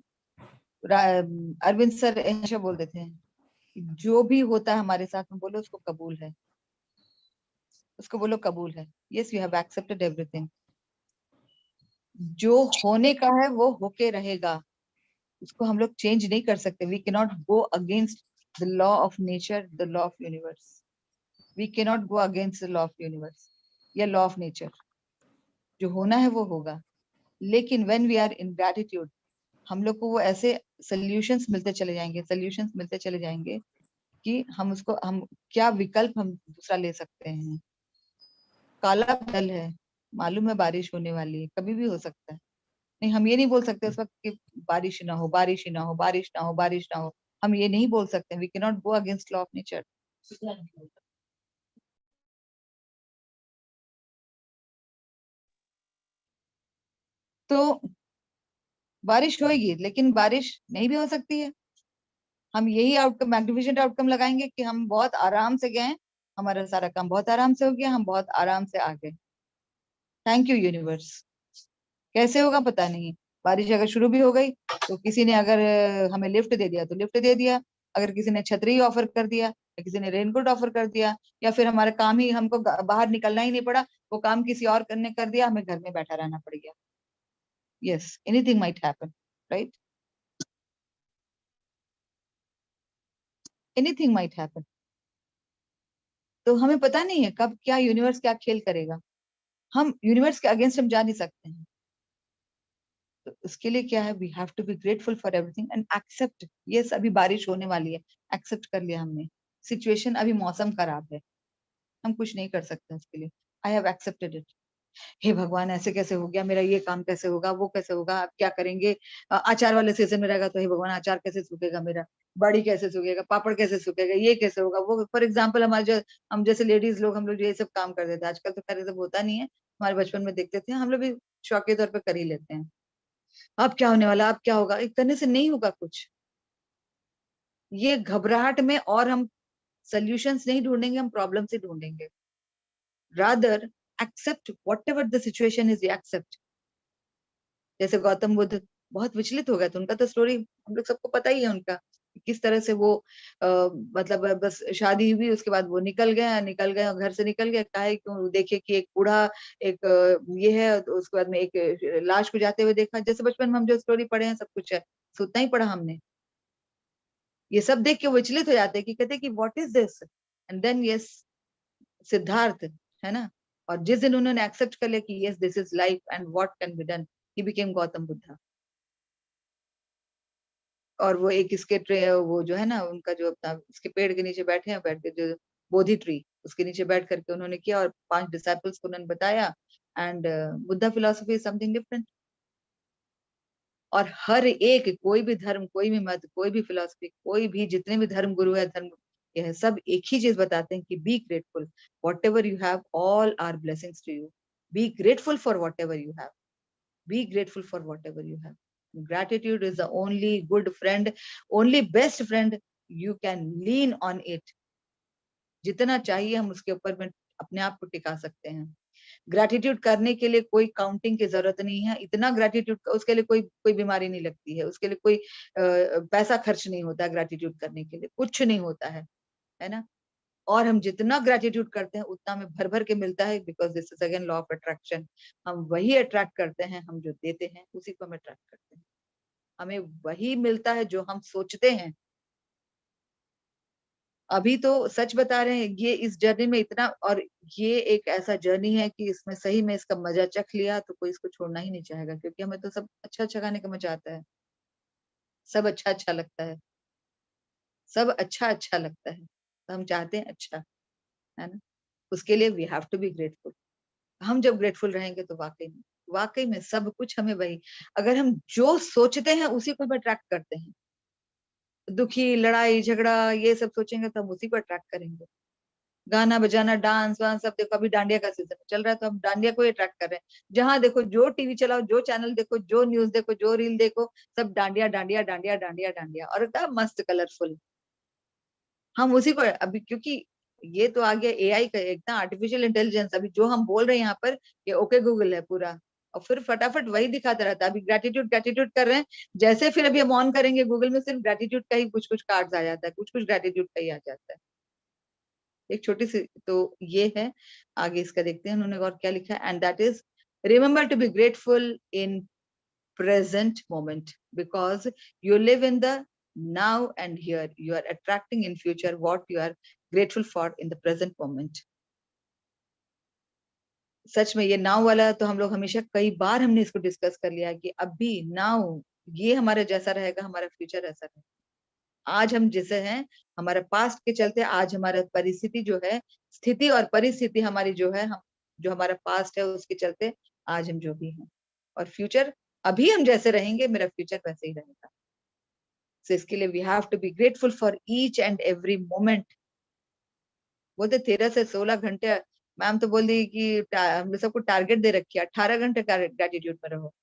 Arvind sir हमेशा बोल देते हैं, जो भी होता है हमारे साथ में बोलो उसको कबूल है, उसको बोलो कबूल है। Yes, you have accepted everything. जो होने का है वो होके रहेगा, उसको हम लोग चेंज नहीं कर सकते। We can not go against the law of nature, the law of universe. We can not go against the law of universe या लॉ ऑफ नेचर। जो होना है वो होगा। लेकिन when we are in gratitude, हम लोग को वो ऐसे सोल्यूशंस मिलते चले जाएंगे, सोल्यूशंस मिलते चले जाएंगे कि हम उसको, हम क्या विकल्प हम दूसरा ले सकते हैं। काला बादल है, मालूम है बारिश होने वाली है, कभी भी हो सकता है। नहीं, हम ये नहीं बोल सकते उस वक्त कि बारिश ना हो, बारिश ही ना हो, बारिश ना हो, बारिश ना हो। हम ये नहीं बोल सकते। We can not go against law of nature. तो बारिश होगी, लेकिन बारिश नहीं भी हो सकती है। हम यही आउटकम, मैग्निफिसेंट आउटकम लगाएंगे कि हम बहुत आराम से गए, हमारा सारा काम बहुत आराम से हो गया, हम बहुत आराम से आ गए। Thank you universe. कैसे होगा पता नहीं। बारिश अगर शुरू भी हो गई तो किसी ने अगर हमें लिफ्ट दे दिया तो लिफ्ट दे दिया, अगर किसी ने छतरी ऑफर कर दिया या किसी ने रेनकोट ऑफर कर दिया, या फिर हमारा काम ही, हमको बाहर निकलना ही नहीं पड़ा, वो काम किसी और करने कर दिया, हमें घर में बैठा रहना पड़ गया। Yes, anything might happen, right? Anything might happen. तो हमें पता नहीं है कब क्या यूनिवर्स क्या खेल करेगा। हम यूनिवर्स के अगेंस्ट हम जा नहीं सकते हैं। तो उसके लिए क्या है, we have to be grateful for everything and accept. Yes, अभी बारिश होने वाली है, एक्सेप्ट कर लिया हमने। सिचुएशन, अभी मौसम खराब है, हम कुछ नहीं कर सकते उसके लिए। I have accepted it. हे भगवान, ऐसे कैसे हो गया, मेरा ये काम कैसे होगा, वो कैसे होगा, आप क्या करेंगे। अचार वाले सीजन में रहेगा तो हे भगवान अचार कैसे सूखेगा मेरा, बड़ी कैसे सूखेगा, पापड़ कैसे सूखेगा, ये कैसे होगा, वो। फॉर एग्जाम्पल हमारे जो, हम जैसे लेडीज लोग, हम लोग ये सब काम करते थे। आजकल तो खैर सब होता नहीं है, हमारे बचपन में देखते थे, हम लोग भी शौक के तौर पर कर ही लेते हैं। अब क्या होने वाला, अब क्या होगा, एक करने से नहीं होगा कुछ। ये घबराहट में और हम सोल्यूशंस नहीं ढूंढेंगे, हम प्रॉब्लम से ढूंढेंगे। Rather accept what ever the situation is, accept. जैसे गौतम बुद्ध बहुत विचलित हो गए थे, उनका तो स्टोरी हम लोग सबको पता ही है उनका, किस तरह से वो मतलब बस शादी हुई, उसके बाद वो निकल गए और घर से निकल गए। काहे क्यों, देखे कि एक बूढ़ा, एक ये है, तो उसके बाद में एक लाश को जाते हुए देखा। जैसे बचपन में हम जो स्टोरी पढ़े हैं, सब कुछ है, तो उतना ही पढ़ा हमने। ये सब देख के वो विचलित हो जाते हैं कि कहते कि what is this. And then yes, Siddharth, है ना, और जिस दिन उन्होंने एक्सेप्ट कर लिया कि yes this is life and what can be done, he became Gautam Buddha. और वो एक इसके वो जो है ना, उनका जो अपना इसके पेड़ के नीचे बैठे हैं, बैठ के जो बोधि ट्री, उसके नीचे बैठ करके उन्होंने किया, और 5 डिसाइपल्स को उन्होंने बताया। And Buddha philosophy is something different. और हर एक, कोई भी धर्म, कोई भी मत, कोई भी फिलोसफी, कोई भी, जितने भी धर्म गुरु है, धर्म यह सब एक ही चीज बताते हैं कि be grateful, what ever you have, all are blessings to you. Be grateful for what ever you have. Be grateful for whatever you have. Gratitude is the only good friend, only best friend. You can lean on it. जितना चाहिए हम उसके ऊपर में अपने आप को टिका सकते हैं। ग्रैटिट्यूड करने के लिए कोई काउंटिंग की जरूरत नहीं है। इतना ग्रैटिट्यूड, उसके लिए कोई बीमारी नहीं लगती है, उसके लिए कोई पैसा खर्च नहीं होता है। ग्रैटिट्यूड करने के लिए कुछ नहीं होता है ना। और हम जितना ग्रेटिट्यूड करते हैं उतना हमें भर भर के मिलता है, because this is again law of attraction. हम वही अट्रैक्ट करते हैं, हम जो देते हैं उसी को हम अट्रैक्ट करते हैं। हमें वही मिलता है जो हम सोचते हैं। अभी तो सच बता रहे हैं, ये इस जर्नी में इतना, और ये एक ऐसा जर्नी है कि इसमें सही में इसका मजा चख लिया तो कोई इसको छोड़ना ही नहीं चाहेगा, क्योंकि हमें तो सब अच्छा अच्छा खाने का मजा आता है, सब अच्छा अच्छा लगता है, सब अच्छा अच्छा लगता है, तो हम चाहते हैं अच्छा, है ना। उसके लिए we have to be grateful. हम जब ग्रेटफुल रहेंगे तो वाकई में सब कुछ हमें वही, अगर हम जो सोचते हैं उसी को हम अट्रैक्ट करते हैं। दुखी, लड़ाई झगड़ा ये सब सोचेंगे तो हम उसी को अट्रैक्ट करेंगे। गाना बजाना, डांस वांस सब देखो, अभी डांडिया का सीजन चल रहा है तो हम डांडिया को अट्रैक्ट कर रहे हैं। जहां देखो, जो टीवी चलाओ, जो चैनल देखो, जो न्यूज देखो, जो रील देखो, सब डांडिया डांडिया डांडिया डांडिया डांडिया, और इतना मस्त कलरफुल। हम उसी को अभी, क्योंकि ये तो आ गया एआई का, इतना आर्टिफिशियल इंटेलिजेंस, अभी जो हम बोल रहे हैं यहाँ पर, ये ओके गूगल है पूरा, और फिर फटाफट वही दिखाता रहता है। अभी ग्रेटिट्यूड ग्रेटिट्यूड कर रहे हैं, जैसे फिर अभी हम ऑन करेंगे गूगल में, सिर्फ ग्रेटिट्यूड का ही कुछ कुछ कार्ड्स आ जाता है, कुछ कुछ ग्रेटिट्यूड का ही आ जाता है। एक छोटी सी तो ये है। आगे इसका देखते हैं उन्होंने और क्या लिखा है, and that is remember to be grateful in present moment, because you live in the now and here. You are attracting in future what you are grateful for in the present moment. सच में ये now वाला तो हम लोग हमेशा, कई बार हमने इसको डिस्कस कर लिया कि अभी नाउ ये हमारा जैसा रहेगा, हमारा फ्यूचर ऐसा रहेगा। आज हम जैसे हैं, हमारे पास्ट के चलते आज हमारा परिस्थिति जो है, स्थिति और परिस्थिति हमारी जो है, हम जो हमारा पास्ट है उसके चलते आज हम जो भी हैं, और फ्यूचर अभी हम जैसे रहेंगे, मेरा फ्यूचर वैसे ही रहेगा। सो इसके लिए we have to be grateful for each and every moment. बोलते 13 से 16 घंटे, मैम तो बोल दी कि हम सबको टारगेट दे रखी है, 18 घंटे ग्रेटिट्यूड में रहो,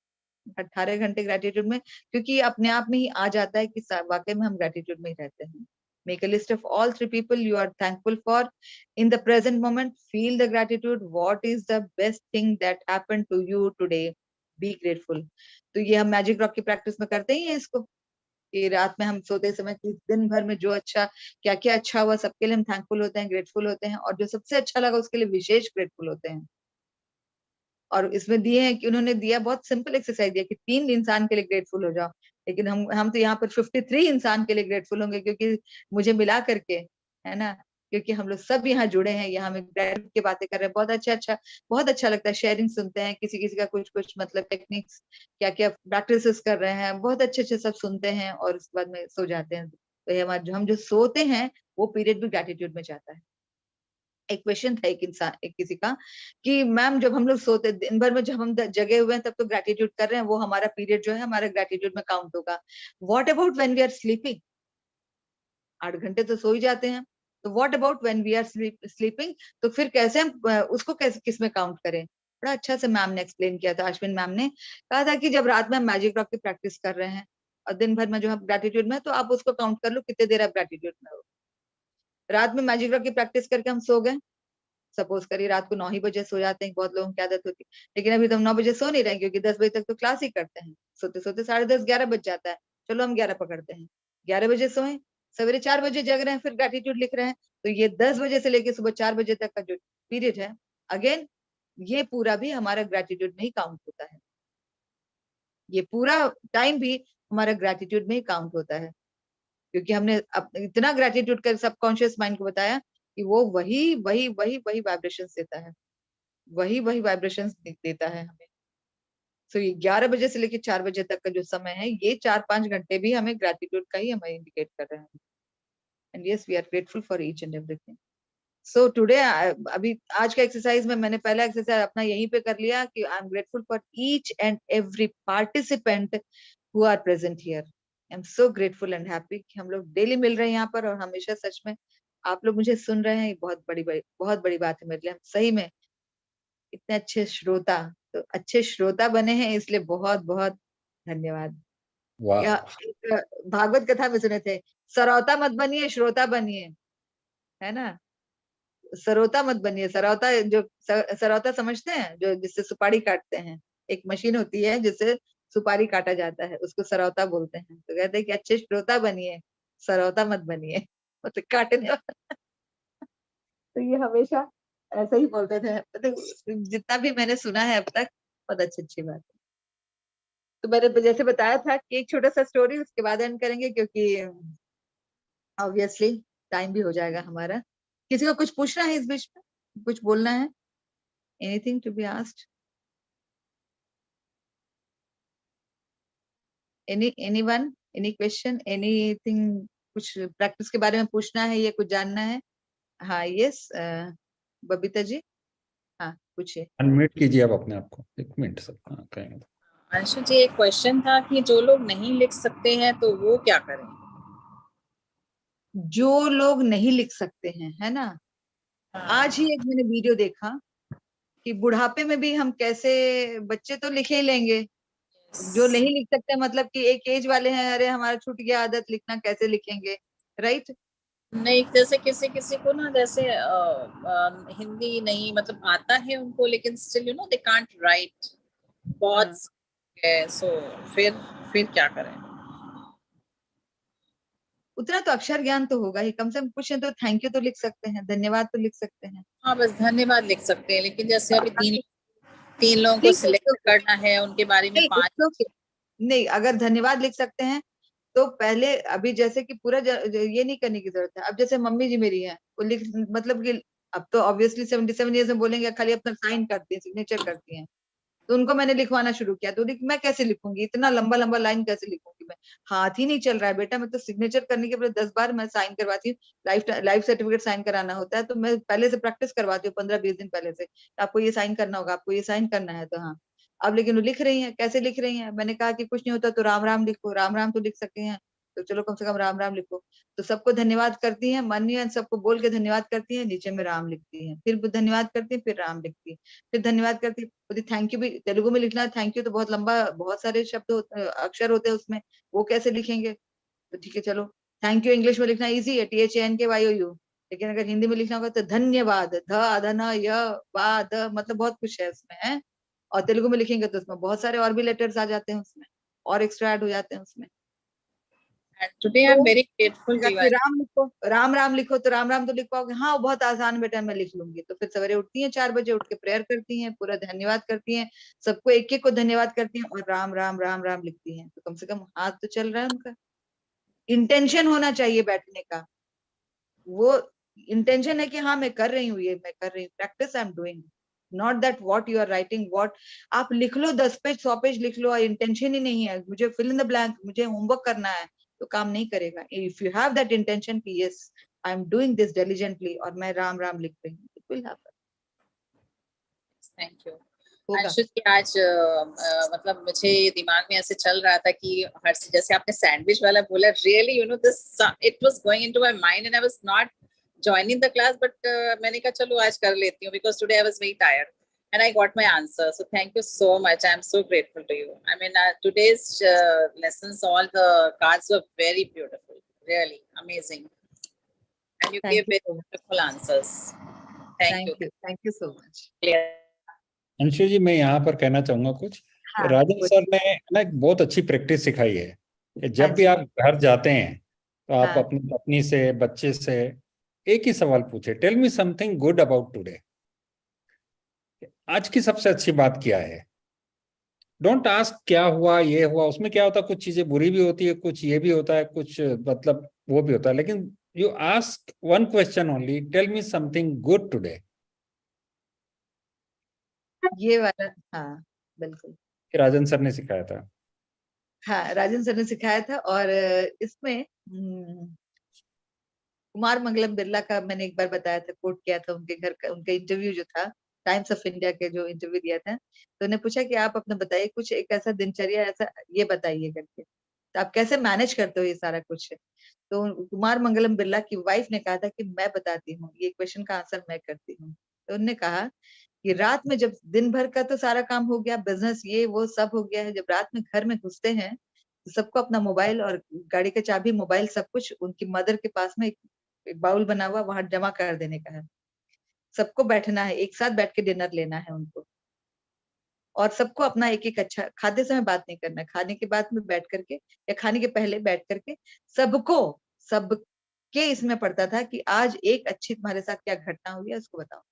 18 घंटे ग्रेटिट्यूड में, क्योंकि अपने आप में ही आ जाता है कि वाकई में हम ग्रेटिट्यूड में ही रहते हैं। Make a list of all 3 people you are thankful for in the present moment. Feel the gratitude. What is the best thing that happened to you today? Be grateful. तो ये हम मैजिक रॉक की practice में करते ही हैं इसको, कि रात में हम सोते समय कि दिन भर में जो अच्छा, क्या क्या अच्छा हुआ, सबके लिए हम थैंकफुल होते हैं, ग्रेटफुल होते हैं, और जो सबसे अच्छा लगा उसके लिए विशेष ग्रेटफुल होते हैं। और इसमें दिए हैं कि उन्होंने दिया, बहुत सिंपल एक्सरसाइज दिया कि 3 इंसान के लिए ग्रेटफुल हो जाओ, लेकिन हम तो यहाँ पर 53 इंसान के लिए ग्रेटफुल होंगे, क्योंकि मुझे मिला करके, है ना, क्योंकि हम लोग सब यहाँ जुड़े हैं, यहाँ में ग्रेटिट्यूड की बातें कर रहे हैं, बहुत अच्छा लगता है। शेयरिंग सुनते हैं, किसी किसी का कुछ कुछ मतलब टेक्निक्स, क्या क्या प्रैक्टिस कर रहे हैं, बहुत अच्छे सब सुनते हैं, और उसके बाद में सो जाते हैं। तो ये हमारे हम जो सोते हैं वो पीरियड भी ग्रेटिट्यूड में जाता है। एक क्वेश्चन था एक किसी का कि मैम जब हम लोग सोते, दिन भर में जब हम जगे हुए हैं तब तो ग्रेटिट्यूड कर रहे हैं, वो हमारा पीरियड जो है हमारा ग्रेटिट्यूड में काउंट होगा। What about when we are sleeping? 8 घंटे तो सो ही जाते हैं, तो what about when we are sleeping? तो फिर कैसे हम उसको कैसे किस में काउंट करें? बड़ा अच्छा से मैम ने एक्सप्लेन किया था, अश्विन मैम ने कहा था कि जब रात में हम मैजिक रॉक की प्रैक्टिस कर रहे हैं और दिन भर में जो हम ग्रेटिट्यूड में, तो आप उसको काउंट कर लो कितने देर आप ग्रेटिट्यूड में हो। रात में मैजिक रॉक की प्रैक्टिस करके हम सो गए, सपोज करिए रात को 9 ही बजे सो जाते हैं, बहुत लोगों की आदत होती है, लेकिन अभी तो हम 9 बजे सो नहीं रहे, क्योंकि 10 बजे तक तो क्लास ही करते हैं, सोते सोते 10:30 11 बज जाता है। चलो हम 11 पकड़ते हैं, 11 बजे सोए, सवेरे 4 बजे जग रहे हैं, फिर ग्रेटिट्यूड लिख रहे हैं, तो ये 10 बजे से लेके सुबह 4 बजे तक का जो पीरियड है, अगेन ये पूरा भी हमारा ग्रेटिट्यूड में ही काउंट होता है। ये पूरा टाइम भी हमारा ग्रेटिट्यूड में ही काउंट होता है, क्योंकि हमने इतना ग्रेटिट्यूड कर सबकॉन्शियस माइंड को बताया कि वो वही वही वही वही वाइब्रेशंस देता है, वही वही वाइब्रेशंस देता है हमें। सो ये 11 बजे से लेकर 4 बजे तक का जो समय है, ये 4-5 घंटे भी हमें ग्रेटिट्यूड का ही हमें इंडिकेट कर रहे हैं। And yes, we are grateful for each and everything. So today, अभी आज का एक्सरसाइज में मैंने पहला एक्सरसाइज अपना यहीं पे कर लिया कि I am grateful for each and every participant who are present here. I am so grateful and happy कि हम लोग डेली मिल रहे हैं यहाँ पर, और हमेशा सच में आप लोग मुझे सुन रहे हैं, ये बहुत बड़ी बात है मेरे लिए। सही में इतने अच्छे श्रोता, तो अच्छे श्रोता बने हैं, इसलिए बहुत बहुत धन्यवाद। वाह, या एक भागवत कथा में सुने थे, सरौता मत बनिए, श्रोता बनिए, है ना, सरौता मत बनिए। सरौता, जो सरौता समझते हैं, जो जिससे सुपारी काटते हैं, एक मशीन होती है जिससे सुपारी काटा जाता है, उसको सरौता बोलते हैं। तो कहते हैं कि अच्छे श्रोता बनिए, सरौता मत बनिए, मतलब काटने वाला। तो ये हमेशा ऐसा ही बोलते थे, मतलब जितना भी मैंने सुना है अब तक, बहुत अच्छी बात है। तो मैंने जैसे बताया था कि एक छोटा सा स्टोरी, उसके बाद एंड करेंगे, क्योंकि ऑब्वियसली टाइम भी हो जाएगा हमारा। किसी को कुछ पूछना है इस बीच में, कुछ बोलना है? Anything to be asked? Anyone, any question, anything? कुछ प्रैक्टिस के बारे में पूछना है या कुछ जानना है? हाँ, यस, बबीता जी, हाँ पूछिए। अनम्यूट कीजिए आप अपने आप को, 1 मिनट सब। हाँ, कहेंगे। अंशु जी, एक क्वेश्चन था कि जो लोग नहीं लिख सकते हैं तो वो क्या करें? जो लोग नहीं लिख सकते हैं, है ना, आज ही एक मैंने वीडियो देखा कि बुढ़ापे में भी हम कैसे, बच्चे तो लिखे ही लेंगे, जो नहीं लिख सकते मतलब कि एक एज वाले हैं, अरे हमारा छूट गया आदत लिखना, कैसे लिखेंगे, राइट? नहीं, जैसे किसी किसी को ना, जैसे हिंदी नहीं मतलब आता है उनको, लेकिन still you know they can't right, बहुत है, सो फिर क्या करें? उतना तो अक्षर ज्ञान तो होगा ही, कम से कम कुछ नहीं तो थैंक यू तो लिख सकते हैं, धन्यवाद तो लिख सकते हैं। हाँ, बस धन्यवाद लिख सकते हैं, लेकिन जैसे अभी तीन लोगों को ठीक है, सिलेक्ट करना है, उनके बारे में नहीं 5 नहीं, अगर धन्यवाद लिख सकते हैं तो पहले, अभी जैसे कि पूरा ये नहीं करने की जरूरत है। अब जैसे मम्मी जी मेरी हैं, वो लिख मतलब कि अब तो ऑब्वियसली 77 ईयर्स में बोलेंगे, खाली अपना साइन करती है, सिग्नेचर करती हैं, तो उनको मैंने लिखवाना शुरू किया। तो मैं कैसे लिखूंगी, इतना लंबा लंबा लाइन कैसे लिखूंगी मैं, हाथ ही नहीं चल रहा है बेटा, मैं तो सिग्नेचर करने के बाद 10 बार मैं साइन करवाती हूँ। लाइफ सर्टिफिकेट साइन कराना होता है तो मैं पहले से प्रैक्टिस करवाती हूँ, 15-20 दिन पहले से, आपको ये साइन करना होगा, आपको ये साइन करना है, तो हाँ। अब लेकिन वो लिख रही हैं, कैसे लिख रही हैं, मैंने कहा कि कुछ नहीं होता तो राम राम लिखो, राम राम तो लिख सकते हैं, तो चलो कम से कम राम राम लिखो। तो सबको धन्यवाद करती हैं, माननीय सबको बोल के धन्यवाद करती हैं, नीचे में राम लिखती हैं, फिर धन्यवाद करती हैं, फिर राम लिखती है, फिर धन्यवाद करती है, बोलती थैंक यू भी तेलुगु में लिखना है, थैंक यू तो बहुत लंबा, बहुत सारे शब्द अक्षर होते हैं उसमें, वो कैसे लिखेंगे, तो ठीक है चलो। थैंक यू इंग्लिश में लिखना इजी है, THANKYOU, लेकिन अगर हिंदी में लिखना होगा तो धन्यवाद, ध धन य वा द, मतलब बहुत कुछ है उसमें है। और तेलुगु में लिखेंगे तो उसमें बहुत सारे और भी लेटर्स आ जाते हैं उसमें, और एक्स्ट्रा ऐड हो जाते हैं उसमें। and today I'm तो very grateful कहा to you. कि राम लिखो, राम राम लिखो, तो राम राम तो लिख पाओगे, हाँ वो बहुत आसान बेटा, मैं लिख लूंगी। तो फिर सवेरे उठती हैं 4 बजे, उठ के प्रेयर करती हैं, पूरा धन्यवाद करती हैं, सबको एक एक को धन्यवाद करती हैं, और राम राम राम राम लिखती हैं, तो कम से कम हाथ तो चल रहा है उनका। इंटेंशन होना चाहिए बैठने का, वो इंटेंशन है कि हाँ मैं कर रही हूँ, ये मैं कर रही हूँ, practice I am doing, not that what you are writing, what आप लिख लो 10 पेज 100 पेज लिख लो, और इंटेंशन ही नहीं है मुझे फिल इन द ब्लैंक, मुझे होमवर्क करना है, तो काम नहीं करेगा। If you have that intention कि yes I am doing this diligently, और मैं राम राम लिख रही हूँ, it will happen, thank you होगा। अंशु जी। आज मतलब मुझे दिमाग में ऐसे चल रहा था कि हर जैसे आपने सैंडविच वाला बोला, really you know this it was going into my mind and I was not joining the class, but मैंने कहा चलो आज कर लेती हूँ, because today I was very tired and I got my answer. So thank you so much. I'm so grateful to you. I mean, today's lessons, all the cards were very beautiful, really amazing, and you gave very beautiful answers. Thank you. Thank you so much. Clear. Anshu ji, मैं यहाँ पर कहना चाहूंगा कुछ। हाँ, राजन sir ने ना एक बहुत अच्छी प्रैक्टिस सिखाई है कि जब भी आप घर जाते हैं तो आप हाँ। अपनी पत्नी से, बच्चे से एक ही सवाल पूछे, tell me something good about today, आज की सबसे अच्छी बात क्या है। डोंट आस्क क्या हुआ, ये हुआ, उसमें क्या होता है, कुछ चीजें बुरी भी होती है, कुछ ये भी होता है, कुछ मतलब वो भी होता है, लेकिन you ask one question only, tell me something good today. ये वाला, हाँ बिल्कुल, राजन सर ने सिखाया था। हाँ राजन सर ने सिखाया था। और इसमें कुमार मंगलम बिरला का मैंने एक बार बताया था, कोट किया था, उनके घर का उनका इंटरव्यू जो था, टाइम्स ऑफ इंडिया के जो इंटरव्यू दिया था, तो उन्हें पूछा कि आप अपना बताइए कुछ एक ऐसा दिनचर्या ऐसा ये बताइए करके, तो आप कैसे मैनेज करते हो ये सारा कुछ। तो कुमार मंगलम बिरला की वाइफ ने कहा था कि मैं बताती हूँ, ये क्वेश्चन का आंसर मैं करती हूँ। तो उन्होंने कहा कि रात में जब दिन भर का तो सारा काम हो गया, बिजनेस ये वो सब हो गया है, जब रात में घर में घुसते हैं तो सबको अपना मोबाइल और गाड़ी का चाबी, मोबाइल सब कुछ उनकी मदर के पास में एक बाउल बना हुआ वहां जमा कर देने का है। सबको बैठना है, एक साथ बैठ के डिनर लेना है उनको, और सबको अपना एक एक अच्छा, खाते समय बात नहीं करना, खाने के बाद में बैठ करके या खाने के पहले बैठ करके सबको, सबके इसमें पड़ता था कि आज एक अच्छी तुम्हारे साथ क्या घटना हुई है उसको बताओ।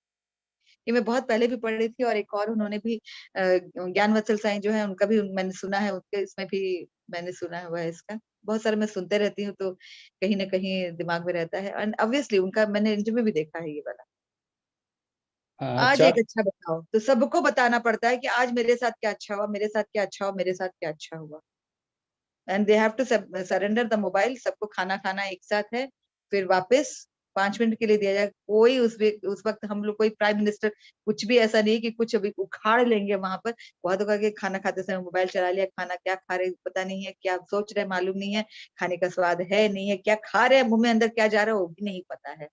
ये मैं बहुत पहले भी पढ़ रही थी, और एक और उन्होंने भी ज्ञान वत्सल साईं जो है उनका भी मैंने सुना है, उनके इसमें भी मैंने सुना हुआ है इसका, बहुत सारे मैं सुनते रहती हूँ तो कहीं ना कहीं दिमाग में रहता है। एंड ऑब्वियसली उनका मैंने इंटरव्यू भी देखा है ये वाला, आज एक चार अच्छा बताओ, तो सबको बताना पड़ता है कि आज मेरे साथ क्या अच्छा हुआ, मेरे साथ क्या अच्छा हुआ, मेरे साथ क्या अच्छा हुआ। And they have to surrender the mobile, सबको खाना खाना एक साथ है, फिर वापस 5 मिनट के लिए दिया जाए। कोई उस वक्त हम लोग कोई प्राइम मिनिस्टर कुछ भी ऐसा नहीं कि कुछ अभी उखाड़ लेंगे वहां पर। बहुत होगा कि खाना खाते समय मोबाइल चला लिया, खाना क्या खा रहे पता नहीं है, क्या सोच रहे मालूम नहीं है, खाने का स्वाद है नहीं है, क्या खा रहे हैं, मुंह में अंदर क्या जा रहा है वो भी नहीं पता है।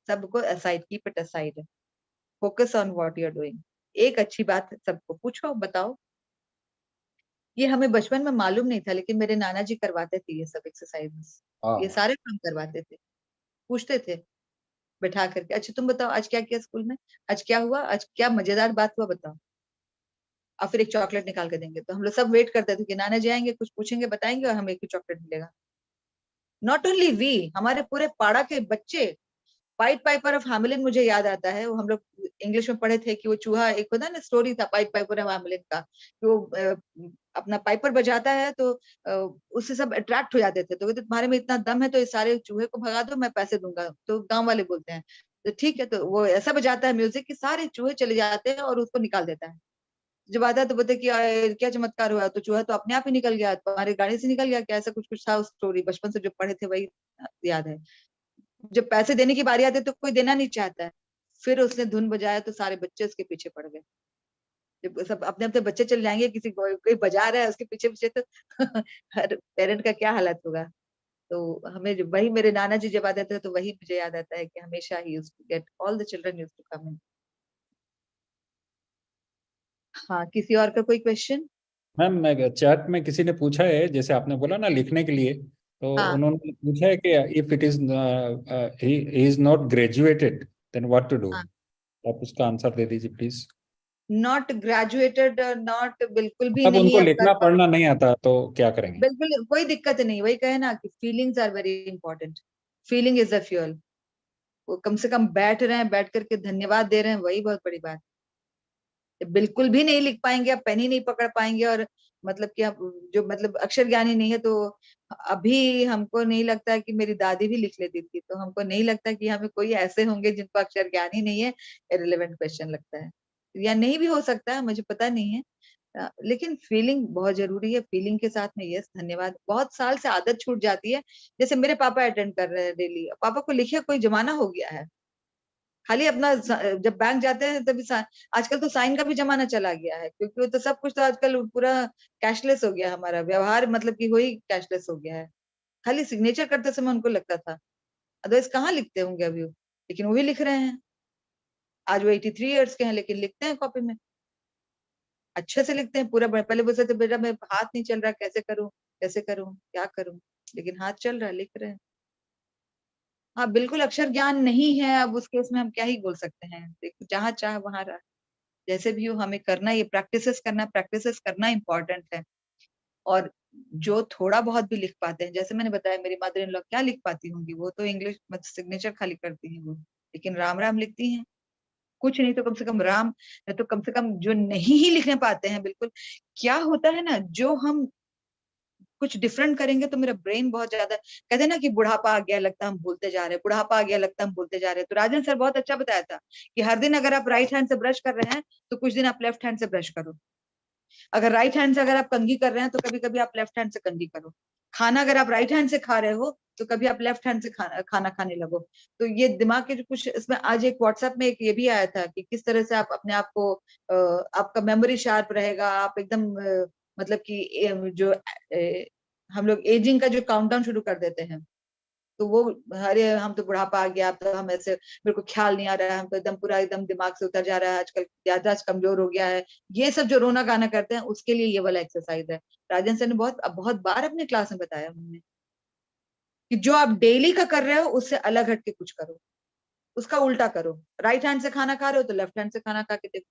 सबको aside, keep it aside, focus on what you are doing. एक अच्छी बात सबको पूछो, बताओ। ये हमें बचपन में मालूम नहीं था, लेकिन मेरे नाना जी करवाते थे ये सब एक्सरसाइजेस, ये हाँ सारे काम करवाते थे, पूछते थे बैठा करके, अच्छा तुम बताओ आज क्या किया स्कूल में, आज क्या हुआ, आज क्या मजेदार बात हुआ बताओ, और फिर एक चॉकलेट निकाल के देंगे। तो हम लोग सब वेट करते थे कि नाना जी आएंगे, कुछ पूछेंगे, बताएंगे, और हमें एक चॉकलेट मिलेगा। नॉट ओनली वी, हमारे पूरे पाड़ा के बच्चे। पाइट पाइपर ऑफ हैमलिन मुझे याद आता है, वो हम लोग इंग्लिश में पढ़े थे कि वो चूहा, एक होता है ना स्टोरी था पाइट पाइपर ऑफ हैमलिन का, कि वो अपना पाइपर बजाता है तो उससे सब अट्रैक्ट हो जाते थे। तो कहते तुम्हारे में इतना दम है तो इस सारे चूहे को भगा दो, मैं पैसे दूंगा। तो गांव वाले बोलते हैं तो ठीक है, तो वो ऐसा बजाता है म्यूजिक कि सारे चूहे चले जाते हैं और उसको निकाल देता है। जब आता है तो बोलते कि क्या चमत्कार हुआ, तो चूहा तो अपने आप ही निकल गया, तुम्हारी गाड़ी से निकल गया क्या, ऐसा कुछ कुछ था उस स्टोरी, बचपन से जो पढ़े थे वही याद है। जब पैसे देने की बारी आती है तो कोई देना नहीं चाहता है, फिर उसने धुन बजाया तो सारे बच्चे उसके पीछे पड़ गए। जब सब अपने अपने बच्चे चले जाएंगे, किसी कोई बजा रहा है उसके पीछे पीछे, तो हर पेरेंट का क्या हालत होगा। तो हमें वही, मेरे नाना जी जब आते थे तो वही मुझे याद आता है कि हमेशा ही used to get all the children used to come in. हाँ, किसी और का कोई क्वेश्चन? मैम, मैं चैट में किसी ने पूछा है, जैसे आपने बोला ना लिखने के लिए, तो हाँ उन्होंने पूछा है कि if it is he is not graduated then what to do. हाँ, आप उसका आंसर दे दीजिए प्लीज। नॉट ग्रेजुएटेड, नॉट बिल्कुल भी मतलब नहीं उनको अब कर लिखना पा, पढ़ना नहीं आता तो क्या करेंगे? बिल्कुल कोई दिक्कत नहीं। वही कहे ना कि feelings are very important, feeling is the fuel. वो कम से कम बैठ रहे हैं, बैठ करके धन्यवाद दे रहे हैं, वही बहुत बड़ी बात है। बिल्कुल भी नहीं लिख पाएंगे, आप पेन ही नहीं पकड़ पाएंगे, और मतलब कि आप जो मतलब अक्षर ज्ञानी नहीं है, तो अभी हमको नहीं लगता कि मेरी दादी भी लिख लेती थी, तो हमको नहीं लगता कि हमें कोई ऐसे होंगे जिनको अक्षर ज्ञान ही नहीं है। इरेलीवेंट क्वेश्चन लगता है, या नहीं भी हो सकता है, मुझे पता नहीं है। लेकिन फीलिंग बहुत जरूरी है, फीलिंग के साथ में यस धन्यवाद। बहुत साल से आदत छूट जाती है, जैसे मेरे पापा अटेंड कर रहे हैं डेली, पापा को लिखे कोई जमाना हो गया है, खाली अपना जब बैंक जाते हैं तभी आजकल तो साइन का भी जमाना चला गया है, क्योंकि वो तो सब कुछ तो आजकल पूरा कैशलेस हो गया, हमारा व्यवहार मतलब कि वही कैशलेस हो गया है। खाली सिग्नेचर करते समय उनको लगता था, अदरवाइज कहाँ लिखते होंगे अभी वो, लेकिन वो भी लिख रहे हैं। आज वो 83 ईयर्स के हैं, लेकिन लिखते हैं कॉपी में, अच्छे से लिखते हैं पूरा। पहले बोलते थे बेटा मैं हाथ नहीं चल रहा, कैसे करूं, कैसे करूं, क्या करूं, लेकिन हाथ चल रहा है, लिख रहे हैं। हाँ बिल्कुल, अक्षर ज्ञान नहीं है, अब उस केस में हम क्या ही बोल सकते हैं, देखो जहाँ चाह वहां रहा। जैसे भी हो, हमें करना, ये प्रैक्टिसेस करना इंपॉर्टेंट है। और जो थोड़ा बहुत भी लिख पाते हैं, जैसे मैंने बताया मेरी मदर इन लॉ क्या लिख पाती होंगी, वो तो इंग्लिश मतलब सिग्नेचर खाली करती हैं वो, लेकिन राम राम लिखती हैं। कुछ नहीं तो कम से कम राम, नहीं तो कम से कम जो नहीं ही लिखने पाते हैं बिल्कुल। क्या होता है ना, जो हम कुछ डिफरेंट करेंगे तो मेरा ब्रेन बहुत ज्यादा, कहते हैं ना कि बुढ़ापा आ गया लगता है हम भूलते जा रहे हैं, बुढ़ापा आ गया लगता है हम भूलते जा रहे हैं। तो राजन सर बहुत अच्छा बताया था कि हर दिन अगर आप राइट हैंड से ब्रश कर रहे हैं तो कुछ दिन आप लेफ्ट हैंड से ब्रश करो। अगर राइट हैंड से अगर आप कंघी कर रहे हैं तो कभी कभी आप लेफ्ट हैंड से कंघी करो। खाना अगर आप राइट हैंड से खा रहे हो तो कभी आप लेफ्ट हैंड से खाना खाने लगो। तो ये दिमाग के जो कुछ इसमें, आज एक व्हाट्सएप में एक ये भी आया था कि किस तरह से आप अपने आप को आपका मेमोरी शार्प रहेगा, आप एकदम मतलब कि जो हम लोग एजिंग का जो काउंटडाउन शुरू कर देते हैं, तो वो अरे हम तो बुढ़ापा आ गया, अब तो हम ऐसे, मेरे को ख्याल नहीं आ रहा है, हम तो एकदम पूरा एकदम दिमाग से उतर जा रहा है, आजकल याददाश्त कमजोर हो गया है, ये सब जो रोना गाना करते हैं उसके लिए ये वाला एक्सरसाइज है। राजन सर ने बहुत बहुत बार अपने क्लास में बताया उन्होंने कि जो आप डेली का कर रहे हो उससे अलग हट के कुछ करो, उसका उल्टा करो। राइट हैंड से खाना खा रहे हो तो लेफ्ट हैंड से खाना खा के देखो,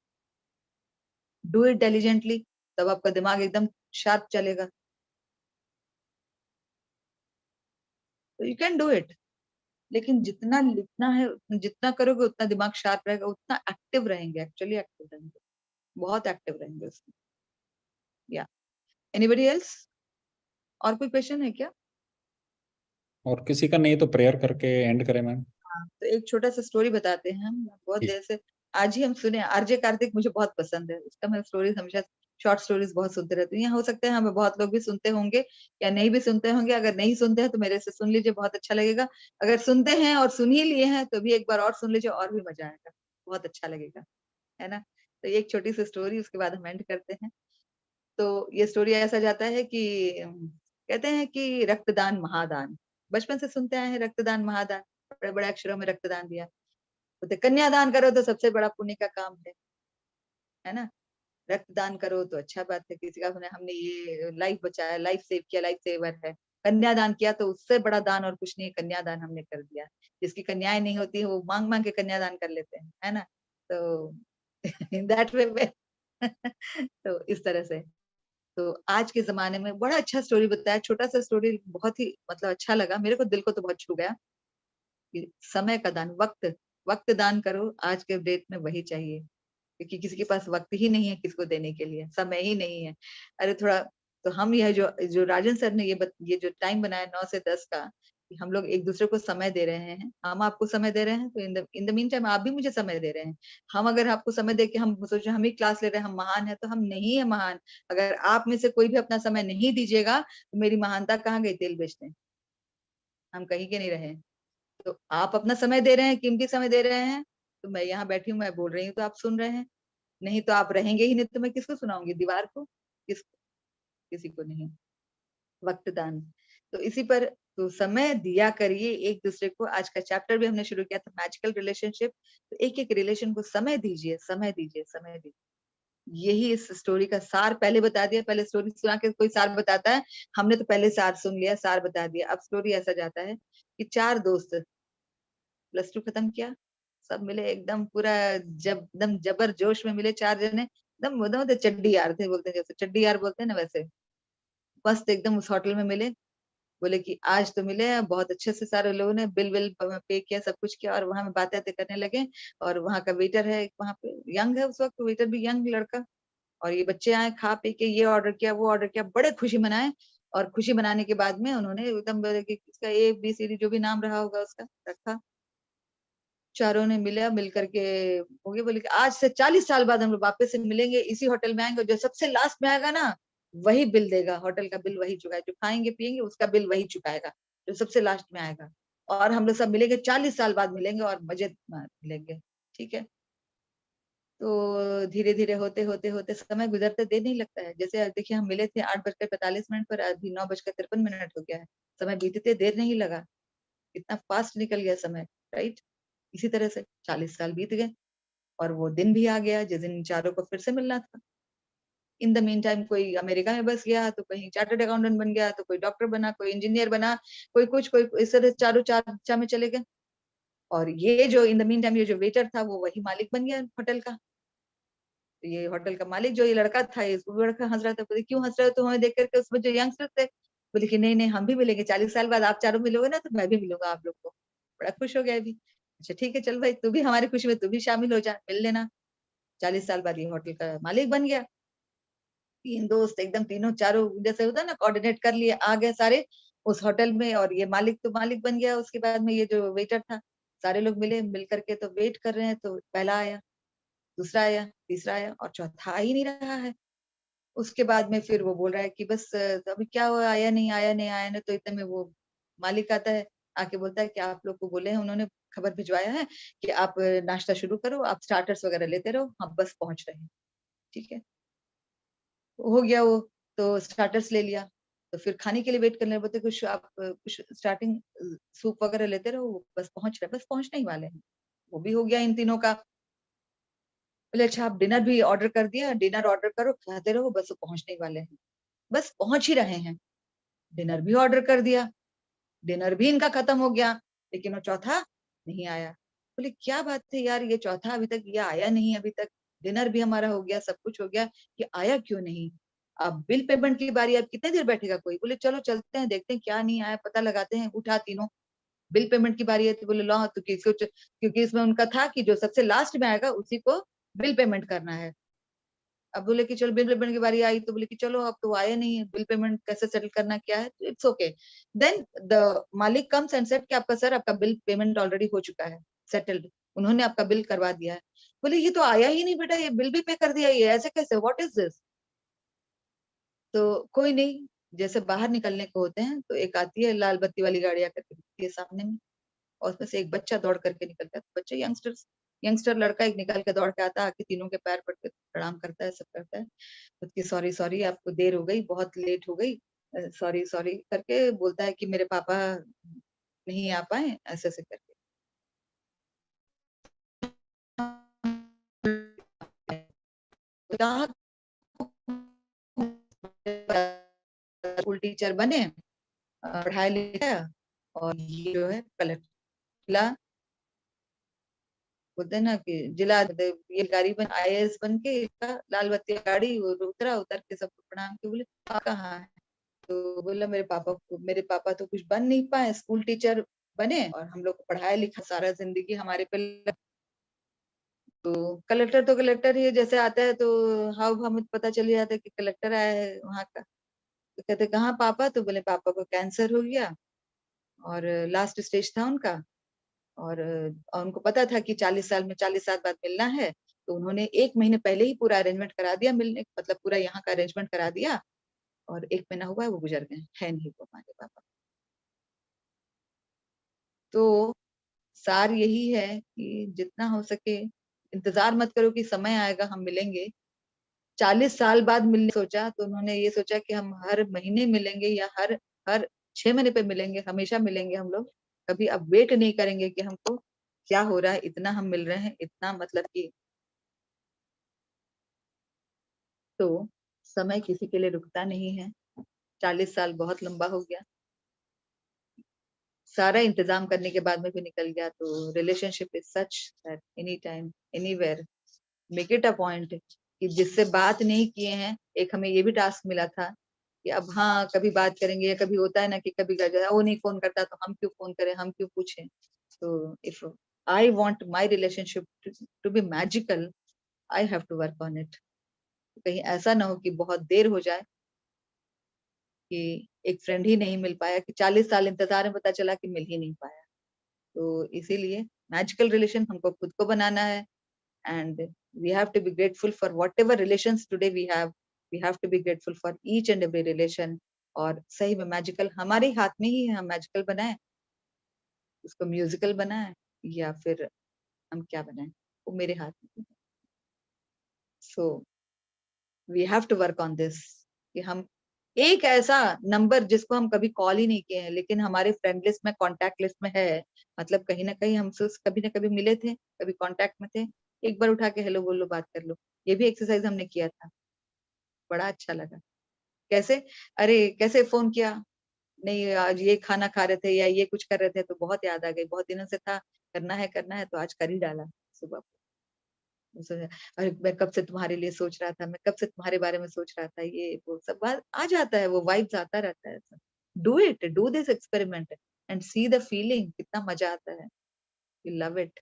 डू इट डिलीजेंटली, तब आपका दिमाग एकदम शार्प चलेगा। तो यू कैन डू इट, लेकिन जितना लिखना है, जितना करोगे उतना दिमाग शार्प रहेगा, उतना एक्टिव रहेंगे, एक्चुअली एक्टिव रहेंगे, बहुत एक्टिव रहेंगे उसमें। या एनीबडी एल्स, और कोई क्वेश्चन है क्या? और किसी का नहीं तो प्रेयर करके एंड करें मैम। हाँ, तो एक छोटा सा स्टोरी बताते हैं हम, बहुत देर से आज ही हम सुने, आरजे कार्तिक मुझे बहुत पसंद है, उसका मैं स्टोरीज हमेशा, शॉर्ट स्टोरीज बहुत सुनते रहती हूँ। यहाँ हो सकता है हमें बहुत लोग भी सुनते होंगे या नहीं भी सुनते होंगे, अगर नहीं सुनते हैं तो मेरे से सुन लीजिए, बहुत अच्छा लगेगा। अगर सुनते हैं और सुन ही लिए हैं तो भी एक बार और सुन लीजिए, और भी मजा आएगा, बहुत अच्छा लगेगा, है ना। तो एक छोटी सी स्टोरी, उसके बाद हम एंड करते हैं। तो ये स्टोरी ऐसा जाता है कि कहते हैं कि रक्तदान महादान, बचपन से सुनते आए हैं रक्तदान महादान, बड़े बड़े अक्षरों में रक्तदान दिया। बोलते कन्यादान करो तो सबसे बड़ा पुण्य का काम है ना। रक्तदान करो तो अच्छा बात है, किसी का हमने ये लाइफ बचाया, लाइफ सेव किया, लाइफ सेवर है। कन्यादान किया तो उससे बड़ा दान और कुछ नहीं, कन्यादान हमने कर दिया। जिसकी कन्याएं नहीं होती है वो मांग मांग के कन्यादान कर लेते हैं, है ना। तो इन दैट वे तो इस तरह से तो आज के जमाने में बड़ा अच्छा स्टोरी बताया, छोटा सा स्टोरी, बहुत ही मतलब अच्छा लगा मेरे को, दिल को तो बहुत छू गया कि समय का दान, वक्त दान करो, आज के डेट में वही चाहिए, क्योंकि किसी के पास वक्त ही नहीं है किसको देने के लिए, समय ही नहीं है। अरे थोड़ा तो हम यह जो जो राजन सर ने ये जो टाइम बनाया 9 से 10 का, कि हम लोग एक दूसरे को समय दे रहे हैं, हम आपको समय दे रहे हैं, तो इन द मीन टाइम आप भी मुझे समय दे रहे हैं। हम अगर आपको समय दे के हम सोचे हम ही क्लास ले रहे हैं, हम महान है, तो हम नहीं है महान। अगर आप में से कोई भी अपना समय नहीं दीजिएगा तो मेरी महानता कहाँ गई, तेल बेचने, हम कहीं के नहीं रहे। तो आप अपना समय दे रहे हैं, कीमती समय दे रहे हैं, तो मैं यहाँ बैठी हूँ, मैं बोल रही हूँ तो आप सुन रहे हैं, नहीं तो आप रहेंगे ही नहीं, तो मैं किसको सुनाऊंगी, दीवार को, किसी को नहीं। वक्त दान, तो इसी पर तो समय दिया करिए एक दूसरे को। आज का चैप्टर भी हमने शुरू किया था मैजिकल रिलेशनशिप, तो एक एक रिलेशन को समय दीजिए, समय दीजिए, समय दीजिए। यही इस स्टोरी का सार पहले बता दिया। पहले स्टोरी सुना के कोई सार बताता है, हमने तो पहले सार सुन लिया, सार बता दिया। अब स्टोरी ऐसा जाता है कि 4 दोस्त +2 खत्म किया, सब मिले एकदम पूरा जब एकदम जबर जोश में मिले, 4 जने एकदम एकदम चड्डी यार थे, बोलते हैं जैसे चड्डी यार बोलते हैं ना, वैसे मस्त एकदम उस होटल में मिले। बोले कि आज तो मिले हैं, बहुत अच्छे से सारे लोगों ने बिल विल पे किया, सब कुछ किया, और वहां में बातें करने लगे। और वहां का वेटर है वहां पे, यंग है उस वक्त, वेटर भी यंग लड़का, और ये बच्चे आए खा पी के, ये ऑर्डर किया, वो ऑर्डर किया, बड़े खुशी मनाए। और खुशी मनाने के बाद में उन्होंने एकदम बोले कि इसका ABCD जो भी नाम रहा होगा उसका रखा। चारों ने मिला, मिल करके हो गया, बोले कि आज से 40 साल बाद हम लोग वापस से मिलेंगे, इसी होटल में आएंगे, जो सबसे लास्ट में आएगा ना वही बिल देगा, होटल का बिल वही चुकाएगा, जो खाएंगे पिएंगे उसका बिल वही चुकाएगा, जो सबसे लास्ट में आएगा। और हम लोग सब मिलेंगे, 40 साल बाद मिलेंगे और मजे मिलेंगे, ठीक है। तो धीरे धीरे होते होते होते समय गुजरते देर नहीं लगता है। जैसे देखिए हम मिले थे 8:45 पर, अभी 9:53 हो गया है। समय बीतते देर नहीं लगा, कितना फास्ट निकल गया समय, राइट। इसी तरह से 40 साल बीत गए और वो दिन भी आ गया जिस दिन इन चारों को फिर से मिलना था। इन द मीन टाइम कोई अमेरिका में बस गया, तो कहीं चार्टर्ड अकाउंटेंट बन गया, तो कोई डॉक्टर बना, कोई इंजीनियर बना, कोई कुछ, कोई इस तरह चारों चर्चा में चले गए। और ये जो इन द मीन टाइम ये जो वेटर था वो वही मालिक बन गया होटल का। तो ये होटल का मालिक जो ये लड़का था, इसको लड़का हंस रहा था, बोले क्यों हंस रहे हो तुम हमें देख करके, उसमें जो यंगस्टर थे। बोले कि नहीं नहीं हम भी मिलेंगे, 40 साल बाद आप चारों मिलोगे ना, तो मैं भी मिलूंगा आप लोग को। बड़ा खुश हो गया अभी। अच्छा ठीक है, चल भाई तू भी हमारी खुशी में तू भी शामिल हो जा, मिल लेना। 40 साल बाद ये होटल का मालिक बन गया। 3 दोस्त एकदम तीनों चारों जैसे होता है ना, कोऑर्डिनेट कर लिए, आ गए सारे उस होटल में। और ये मालिक तो मालिक बन गया। उसके बाद में ये जो वेटर था, सारे लोग मिले, मिल करके तो वेट कर रहे हैं, तो पहला आया, दूसरा आया, तीसरा आया और चौथा आ ही नहीं रहा है। उसके बाद में फिर वो बोल रहा है कि बस तो अभी क्या हुआ, आया नहीं आया नहीं आया नहीं। तो इतने में वो मालिक आता है, आके बोलता है कि आप लोग को बोले हैं, उन्होंने खबर भिजवाया है कि आप नाश्ता शुरू करो, आप स्टार्टर्स वगैरह लेते रहो, हम बस पहुंच रहे हैं। ठीक है, हो गया वो। तो स्टार्टर्स ले लिया, तो फिर खाने के लिए वेट करने बोलते कुछ आप कुछ स्टार्टिंग सूप वगैरह लेते रहो, वो बस पहुंच रहे, बस पहुंचने ही वाले हैं। वो भी हो गया इन तीनों का। बोले अच्छा आप डिनर भी ऑर्डर कर दिया, डिनर ऑर्डर करो, खाते रहो, बस वो पहुंचने ही वाले हैं, बस पहुंच ही रहे हैं। डिनर भी ऑर्डर कर दिया, डिनर भी इनका खत्म हो गया, लेकिन वो चौथा नहीं आया। बोले क्या बात है यार, ये चौथा अभी तक ये आया नहीं, अभी तक डिनर भी हमारा हो गया, सब कुछ हो गया, ये आया क्यों नहीं। अब बिल पेमेंट की बारी, अब कितने देर बैठेगा कोई। बोले चलो चलते हैं, देखते हैं क्या नहीं आया, पता लगाते हैं। उठा तीनों, बिल पेमेंट की बारी है, तो बोले लो, तो क्योंकि इसमें उनका था कि जो सबसे लास्ट में आएगा उसी को बिल पेमेंट करना है। अब बोले कि चलो बिल पेमेंट की बारी आई, तो बोले कि चलो अब तो आया नहीं है, बिल पेमेंट कैसे सेटल करना क्या है, इट्स ओके। देन द मालिक कम्स एंड सेड कि आपका सर आपका बिल पेमेंट ऑलरेडी हो चुका है, सेटल्ड, उन्होंने आपका बिल करवा दिया है। बोले ये तो आया ही नहीं बेटा, ये बिल भी पे कर दिया, ये ऐसे कैसे, व्हाट इज दिस। तो कोई नहीं, जैसे बाहर निकलने को होते हैं तो एक आती है लाल बत्ती वाली गाड़ी आकर के रुकती है सामने में, और उसमें से एक बच्चा दौड़ करके निकलता है। बच्चे यंगस्टर लड़का एक निकल के दौड़ के आता है, आके तीनों के पैर पड़ के प्रणाम करता है, सब करता है। उसकी सॉरी सॉरी आपको देर हो गई, बहुत लेट हो गई, सॉरी सॉरी करके बोलता है कि मेरे पापा नहीं आ पाए, ऐसे ऐसे करके। कहाँ स्कूल टीचर बने, पढ़ाया लिखाया, और ये जो है कलेक्टर बोलते हैं ना कि जिला ये गाड़ी बन IAS बन के लाल बत्ती गाड़ी उतरा, उतर के सबको प्रणाम के बोले कहाँ है, तो बोला मेरे पापा तो कुछ बन नहीं पाए, स्कूल टीचर बने और हम लोग को पढ़ाया लिखा, सारा जिंदगी हमारे पे। तो कलेक्टर ही जैसे आता है तो हाव भाव में पता चल जाता है कि कलेक्टर आया है वहां का। तो कहते कहाँ पापा, तो बोले पापा को कैंसर हो गया और लास्ट स्टेज था उनका, और उनको पता था कि 40 साल में 40 साल बाद मिलना है, तो उन्होंने 1 महीने पहले ही पूरा अरेंजमेंट करा दिया, मिलने मतलब पूरा यहाँ का अरेंजमेंट करा दिया, और 1 महीना हुआ है वो गुजर गए, है नहीं वो हमारे पापा। तो सार यही है कि जितना हो सके इंतजार मत करो कि समय आएगा हम मिलेंगे। 40 साल बाद मिलने सोचा तो उन्होंने ये सोचा कि हम हर महीने मिलेंगे या हर हर 6 महीने पे मिलेंगे, हमेशा मिलेंगे हम लोग, कभी अब वेट नहीं करेंगे कि हमको क्या हो रहा है, इतना हम मिल रहे हैं, इतना मतलब कि। तो समय किसी के लिए रुकता नहीं है, 40 साल बहुत लंबा हो गया, सारा इंतजाम करने के बाद में भी निकल गया। तो relationship is such that any time anywhere make it a point कि जिससे बात नहीं किए हैं, एक हमें ये भी टास्क मिला था कि अब हाँ कभी बात करेंगे, या कभी होता है ना कि कभी वो नहीं फोन करता तो हम क्यों फोन करें, हम क्यों पूछें। तो if I want my relationship to be magical, I have to work on it. कहीं ऐसा ना हो कि बहुत देर हो जाए कि एक फ्रेंड ही नहीं मिल पाया, कि 40 साल इंतजार में पता चला कि मिल ही नहीं पाया। तो इसीलिए मैजिकल रिलेशन हमको खुद को बनाना है, and we have to be grateful for whatever relations today we have. We have to be grateful for each and every relation. और सही में मैजिकल हमारे हाथ में ही है, हम मैजिकल बनाए, उसको म्यूजिकल बनाए, या फिर हम क्या बनाए, वो मेरे हाथ में। So we have to work on this कि हम एक ऐसा नंबर जिसको हम कभी कॉल ही नहीं किए हैं लेकिन हमारे फ्रेंड लिस्ट में, कॉन्टैक्ट लिस्ट में है, मतलब कहीं ना कहीं हमसे कभी ना कभी मिले थे, कभी कॉन्टैक्ट में थे, एक बार उठा के हेलो बोलो, बात कर लो। ये भी एक्सरसाइज हमने किया था, बड़ा अच्छा लगा। कैसे, अरे कैसे फोन किया, नहीं आज ये खाना खा रहे थे या ये कुछ कर रहे थे तो बहुत याद आ गई, बहुत दिनों से था, करना है तो आज कर ही डाला सुबह। सोचा, अरे मैं कब से तुम्हारे लिए सोच रहा था, मैं कब से तुम्हारे बारे में सोच रहा था, ये वो सब बात आ जाता है, वो वाइब्स आता रहता है। Do it, do this experiment and see the feeling, कितना मजा आता है, यू लव इट।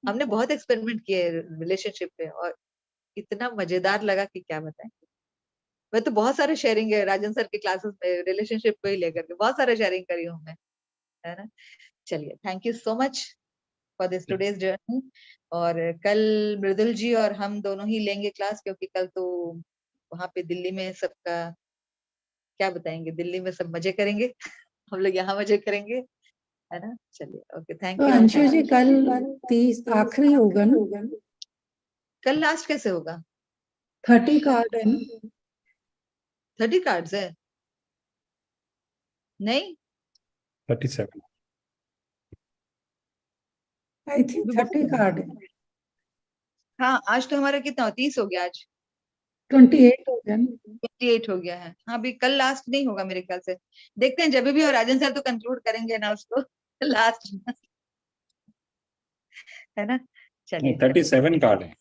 हमने बहुत एक्सपेरिमेंट किए रिलेशनशिप पे और इतना मजेदार लगा कि क्या बताएं। मैं तो बहुत सारे शेयरिंग है राजन सर के क्लासेस में रिलेशनशिप को ही लेकर के, बहुत सारे शेयरिंग करी हूँ मैं, है ना। चलिए, thank you so much for this today's journey. और कल मृदुल जी और हम दोनों ही लेंगे क्लास, क्योंकि कल तो वहां पे दिल्ली में सबका क्या बताएंगे, दिल्ली में सब मजे करेंगे हम लोग यहाँ मजे करेंगे, है ना। चलिए, ओके, थैंक तो यू। अंशु जी कल 30 आखिरी होगा ना? कल लास्ट कैसे होगा? 30 कार्ड है ना? 30 कार्ड्स है? नहीं, 37 आई थिंक 30 कार्ड है। हाँ, आज तो हमारा कितना 30 हो गया, आज 28 हो गया ना? 28 हो गया है। हाँ, अभी कल लास्ट नहीं होगा मेरे ख्याल से, देखते हैं जब भी, और राजन सर तो कंक्लूड करेंगे ना उसको लास्ट, है ना। चलिए, 37 कार्ड है।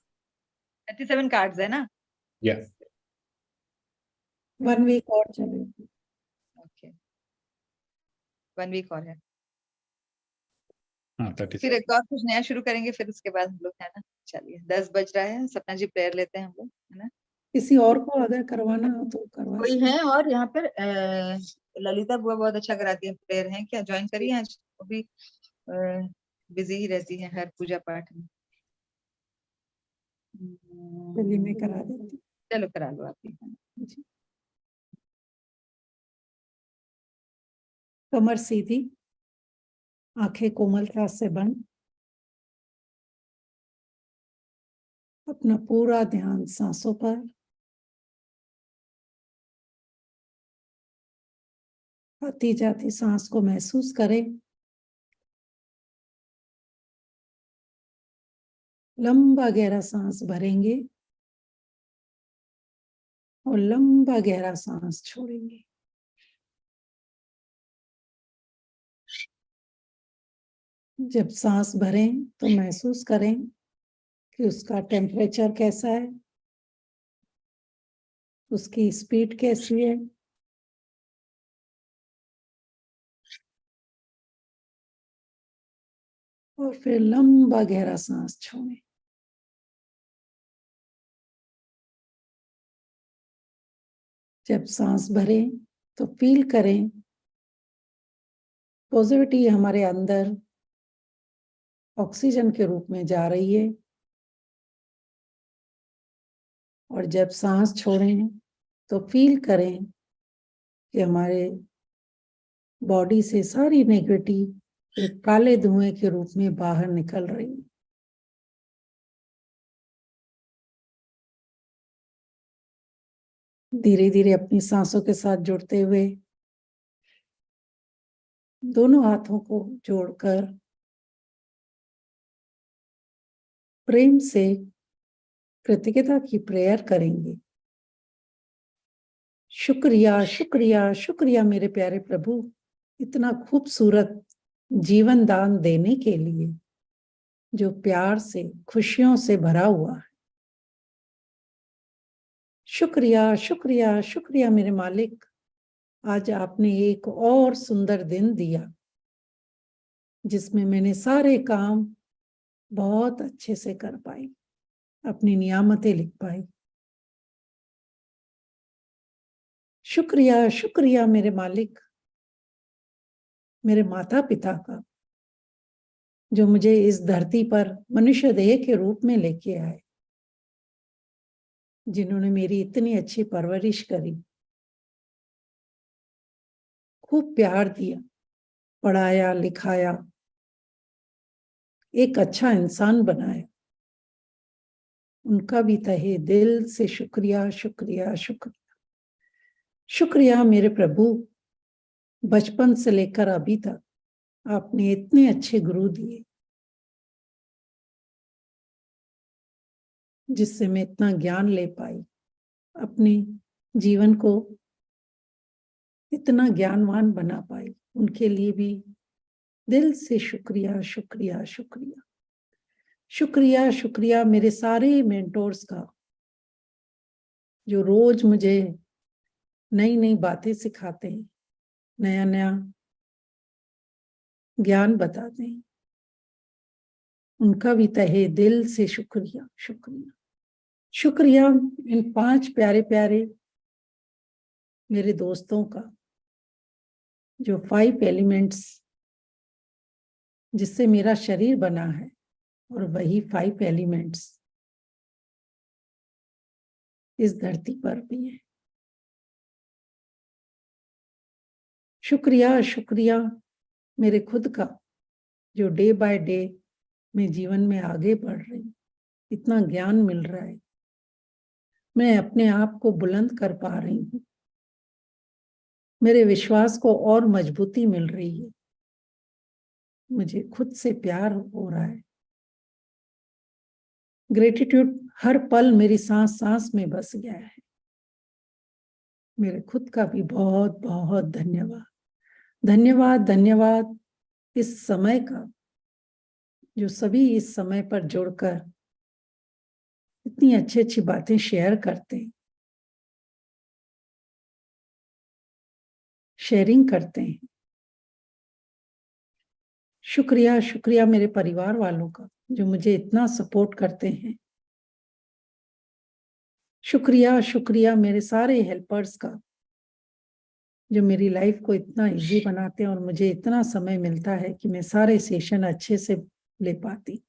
37 कार्ड्स है ना। यस 1 वीक और चलेगा। ओके, 1 वीक और है, हाँ फिर 37। एक और कुछ नया शुरू करेंगे, फिर उसके बाद हम लोग, है ना। चलिए, 10 बज रहा है, सपना जी प्रेयर लेते हैं हम लोग, है ना। किसी और को अगर करवाना हो तो करवा कोई सकते है और यहाँ पर ललिता बुआ बहुत अच्छा कराती है प्रेयर, है क्या, ज्वाइन करिए आज, वो भी बिजी ही रहती है हर पूजा पाठ में। दिल्ली में करा देती चलो, करा लो आप ही, है ना। जी। कमर सीधी, आंखें कोमलता से बंद, अपना पूरा ध्यान सांसों पर, आती जाती सांस को महसूस करें। लंबा गहरा सांस भरेंगे और लंबा गहरा सांस छोड़ेंगे। जब सांस भरें तो महसूस करें कि उसका टेम्परेचर कैसा है, उसकी स्पीड कैसी है। और फिर लंबा गहरा सांस छोड़ें। जब सांस भरें तो फील करें पॉजिटिविटी हमारे अंदर ऑक्सीजन के रूप में जा रही है। और जब सांस छोड़ें तो फील करें कि हमारे बॉडी से सारी नेगेटिव एक काले धुएं के रूप में बाहर निकल रही है। धीरे धीरे अपनी सांसों के साथ जुड़ते हुए दोनों हाथों को जोड़कर प्रेम से कृतज्ञता की प्रेयर करेंगे। शुक्रिया शुक्रिया शुक्रिया मेरे प्यारे प्रभु, इतना खूबसूरत जीवन दान देने के लिए जो प्यार से खुशियों से भरा हुआ है। शुक्रिया शुक्रिया शुक्रिया मेरे मालिक, आज आपने एक और सुंदर दिन दिया जिसमें मैंने सारे काम बहुत अच्छे से कर पाई, अपनी नियामतें लिख पाई। शुक्रिया शुक्रिया मेरे मालिक, मेरे माता पिता का जो मुझे इस धरती पर मनुष्य देह के रूप में लेके आए, जिन्होंने मेरी इतनी अच्छी परवरिश करी, खूब प्यार दिया, पढ़ाया लिखाया, एक अच्छा इंसान बनाया। उनका भी तहे दिल से शुक्रिया शुक्रिया शुक्रिया। शुक्रिया मेरे प्रभु, बचपन से लेकर अभी तक आपने इतने अच्छे गुरु दिए जिससे मैं इतना ज्ञान ले पाई, अपने जीवन को इतना ज्ञानवान बना पाई। उनके लिए भी दिल से शुक्रिया शुक्रिया शुक्रिया शुक्रिया शुक्रिया मेरे सारे मेंटोर्स का जो रोज मुझे नई नई बातें सिखाते हैं, नया नया ज्ञान बताते हैं। उनका भी तहे दिल से शुक्रिया शुक्रिया शुक्रिया इन 5 प्यारे प्यारे मेरे दोस्तों का जो 5 एलिमेंट्स जिससे मेरा शरीर बना है, और वही 5 एलिमेंट्स इस धरती पर भी है। शुक्रिया शुक्रिया मेरे खुद का जो डे बाय डे मैं जीवन में आगे बढ़ रही, इतना ज्ञान मिल रहा है, मैं अपने आप को बुलंद कर पा रही हूँ, मेरे विश्वास को और मजबूती मिल रही है, मुझे खुद से प्यार हो रहा है। ग्रेटिट्यूड हर पल मेरी सांस सांस में बस गया है। मेरे खुद का भी बहुत बहुत धन्यवाद धन्यवाद धन्यवाद इस समय का, जो सभी इस समय पर जुड़कर इतनी अच्छी अच्छी बातें शेयर करते हैं, शेयरिंग करते हैं। शुक्रिया शुक्रिया मेरे परिवार वालों का जो मुझे इतना सपोर्ट करते हैं। शुक्रिया शुक्रिया मेरे सारे हेल्पर्स का जो मेरी लाइफ को इतना इजी बनाते हैं और मुझे इतना समय मिलता है कि मैं सारे सेशन अच्छे से ले पाती।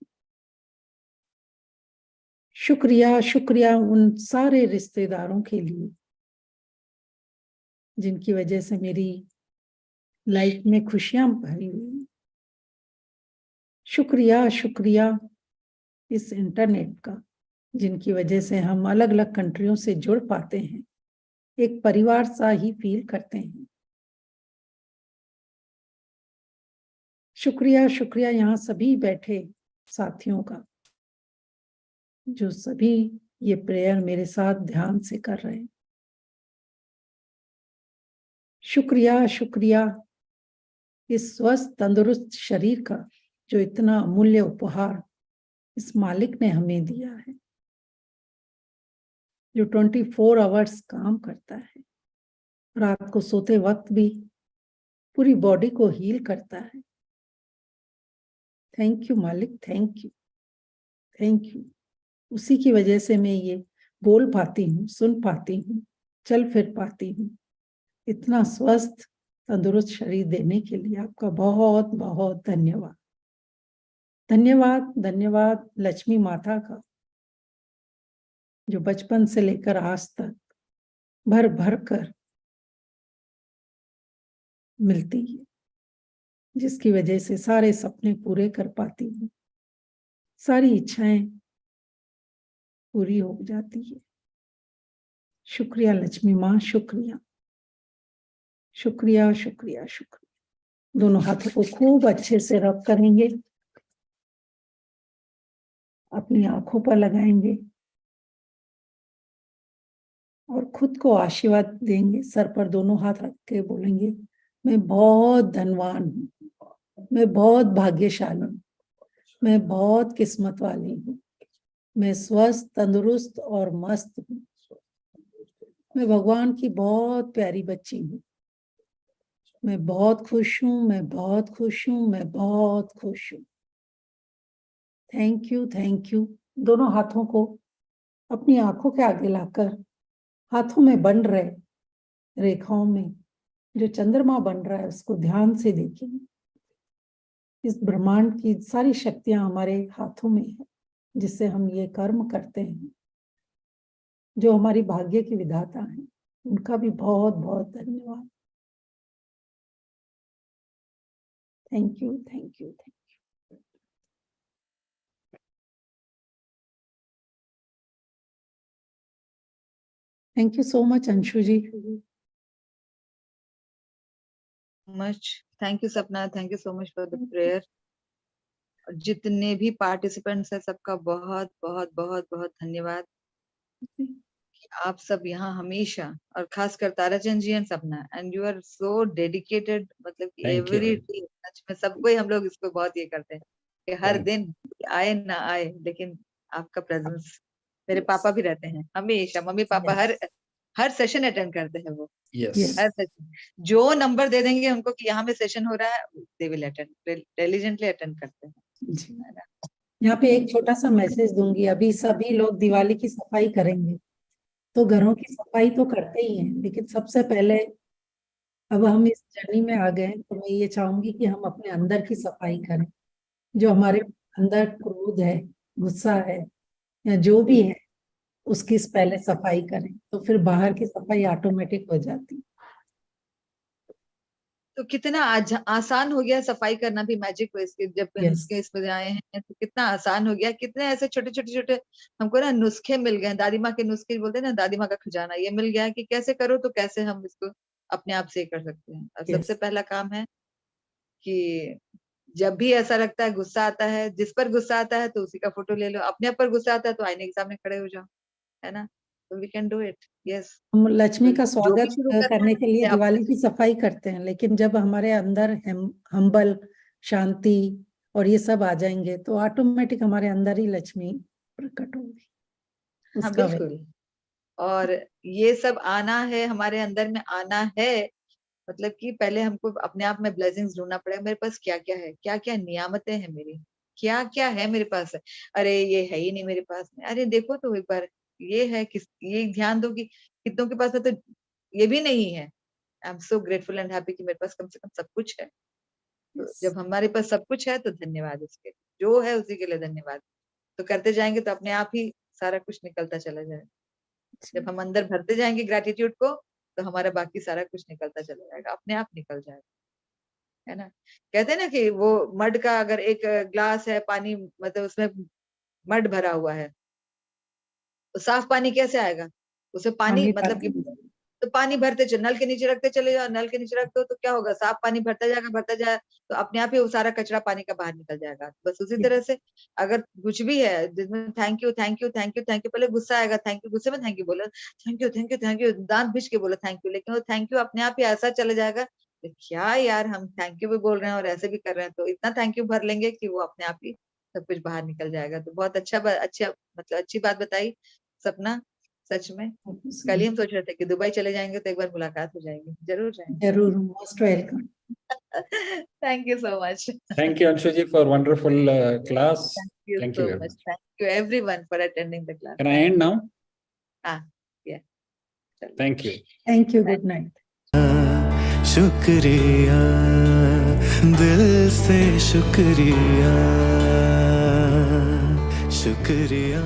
शुक्रिया शुक्रिया उन सारे रिश्तेदारों के लिए जिनकी वजह से मेरी लाइफ में खुशियां भरी हुई। शुक्रिया शुक्रिया इस इंटरनेट का जिनकी वजह से हम अलग अलग कंट्रियों से जुड़ पाते हैं, एक परिवार सा ही फील करते हैं। शुक्रिया शुक्रिया यहाँ सभी बैठे साथियों का जो सभी ये प्रेयर मेरे साथ ध्यान से कर रहे हैं। शुक्रिया शुक्रिया इस स्वस्थ तंदुरुस्त शरीर का जो इतना अमूल्य उपहार इस मालिक ने हमें दिया है, जो 24 आवर्स काम करता है, रात को सोते वक्त भी पूरी बॉडी को हील करता है। थैंक यू मालिक, थैंक यू, थैंक यू। उसी की वजह से मैं ये बोल पाती हूँ, सुन पाती हूँ, चल फिर पाती हूँ। इतना स्वस्थ तंदुरुस्त शरीर देने के लिए आपका बहुत बहुत धन्यवाद। धन्यवाद धन्यवाद लक्ष्मी माता का, जो बचपन से लेकर आज तक भर भर कर मिलती है, जिसकी वजह से सारे सपने पूरे कर पाती हूँ, सारी इच्छाएं पूरी हो जाती है। शुक्रिया लक्ष्मी माँ, शुक्रिया शुक्रिया शुक्रिया शुक्रिया। दोनों हाथों को खूब अच्छे से रब करेंगे, अपनी आंखों पर लगाएंगे और खुद को आशीर्वाद देंगे। सर पर दोनों हाथ रख के बोलेंगे, मैं बहुत धनवान हूँ, मैं बहुत भाग्यशाली हूँ, मैं बहुत किस्मत वाली हूँ, मैं स्वस्थ तंदुरुस्त और मस्त हूँ, मैं भगवान की बहुत प्यारी बच्ची हूँ, मैं बहुत खुश हूँ, मैं बहुत खुश हूँ, मैं बहुत खुश हूँ। Thank you, thank you. दोनों हाथों को अपनी आंखों के आगे लाकर हाथों में बन रहे रेखाओं में जो चंद्रमा बन रहा है उसको ध्यान से देखें। इस ब्रह्मांड की सारी शक्तियां हमारे हाथों में है, जिससे हम ये कर्म करते हैं। जो हमारी भाग्य की विधाता हैं, उनका भी बहुत बहुत धन्यवाद। Thank you, thank you, thank you. Thank you so much Anshu ji. Much thank you Sapna, thank you so much for the prayer. जितने भी पार्टिसिपेंट्स हैं सबका बहुत बहुत बहुत बहुत धन्यवाद कि आप सब यहाँ हमेशा, और खासकर Tarachand ji and Sapna, and you are so dedicated, मतलब कि Thank you. एवरी डे सच में सबको ही हम लोग इसको बहुत ये करते हैं कि हर Thank- दिन आए ना आए, लेकिन आपका प्रेजेंस, मेरे पापा भी रहते हैं हमेशा, मम्मी पापा हर सेशन अटेंड करते हैं वो, Yes. हर सेशन जो नंबर दे देंगे उनको कि यहाँ में सेशन हो रहा है, they will attend, diligently attend करते हैं। जी। यहाँ पे एक छोटा सा मैसेज दूंगी। अभी सभी लोग दिवाली की सफाई करेंगे, तो घरों की सफाई तो करते ही हैं, लेकिन सबसे पहले अब हम इस जर्नी में आ गए हैं, तो मैं ये चाहूंगी कि हम अपने अंदर की सफाई करें। जो हमारे अंदर क्रोध है, गुस्सा है, या जो भी है, उसकी पहले सफाई करें, तो फिर बाहर की सफाई ऑटोमेटिक हो जाती है। तो कितना आसान हो गया सफाई करना भी मैजिक वेस्ट के, जब Yes. के इसमें आए हैं तो कितना आसान हो गया। कितने ऐसे छोटे छोटे छोटे हमको ना नुस्खे मिल गए, दादी माँ के नुस्खे बोलते हैं ना, दादी माँ का खजाना ये मिल गया है कि कैसे करो तो कैसे हम इसको अपने आप से कर सकते हैं। और Yes. सबसे पहला काम है कि जब भी ऐसा लगता है, गुस्सा आता है, जिस पर गुस्सा आता है तो उसी का फोटो ले लो, अपने पर गुस्सा आता है तो आईने के सामने खड़े हो जाओ, है ना। तो we can do it. Yes, हम लक्ष्मी का जो भी स्वागत शुरू करना करने के लिए है दिवाली की सफाई करते हैं, लेकिन जब हमारे अंदर हम्बल, शांति और ये सब आ जाएंगे, तो ऑटोमेटिक हमारे अंदर ही लक्ष्मी प्रकट होगी। हाँ उसका बिल्कुल। और ये सब आना है, हमारे अंदर में आना है, मतलब कि पहले हमको अपने आप में ब्लेसिंग्स ढूंढना पड़ेगा। मेरे पास क्या क्या है, क्या क्या नियामतें हैं मेरी, क्या क्या है मेरे पास। अरे ये है ही नहीं मेरे पास में, अरे देखो तो एक बार ये है, ये ध्यान दो कि कितनों के पास है तो ये भी नहीं है। आई am so grateful and happy कि मेरे पास कम से कम सब कुछ है। तो जब हमारे पास सब कुछ है तो धन्यवाद उसके, जो है उसी के लिए धन्यवाद। तो करते जाएंगे तो अपने आप ही सारा कुछ निकलता चला जाएगा। जब हम अंदर भरते जाएंगे ग्रेटिट्यूड को, तो हमारा बाकी सारा कुछ निकलता चला जाएगा, अपने आप निकल जाएगा, है ना। कहते हैं ना कि वो मड का अगर एक ग्लास है पानी, मतलब उसमें मड भरा हुआ है, तो साफ पानी कैसे आएगा? उसमें पानी मतलब कि तो पानी भरते चलो, नल के नीचे रखते चले जाओ, नल के नीचे रखते हो तो क्या होगा, साफ पानी भरता जाएगा, तो अपने आप ही वो सारा कचरा पानी का बाहर निकल जाएगा। बस उसी तरह से अगर कुछ भी है जिसमें thank you thank you thank you thank you, पहले गुस्सा आएगा, थैंक यू, गुस्से में थैंक यू बोलो, thank you thank you thank you, दांत भिज के बोलो थैंक यू, लेकिन वो थैंक यू अपने आप ही ऐसा चले जाएगा कि क्या यार हम थैंक यू भी बोल रहे हैं और ऐसे भी कर रहे हैं, तो इतना थैंक यू भर लेंगे कि वो अपने आप ही सब कुछ बाहर निकल जाएगा। तो बहुत अच्छा मतलब अच्छी बात बताई सपना, सच में। कल ही हम सोच रहे थे कि दुबई चले जाएंगे तो एक बार मुलाकात हो जाएगी, जरूर जाएंगे। जरूर, most welcome. Thank you so much. Thank you, Anshu ji, for wonderful class. Thank you so much. Thank you everyone for attending the class. Can I end now? Yeah. Thank you. Thank you. Good night. शुक्रिया, दिल से शुक्रिया, शुक्रिया।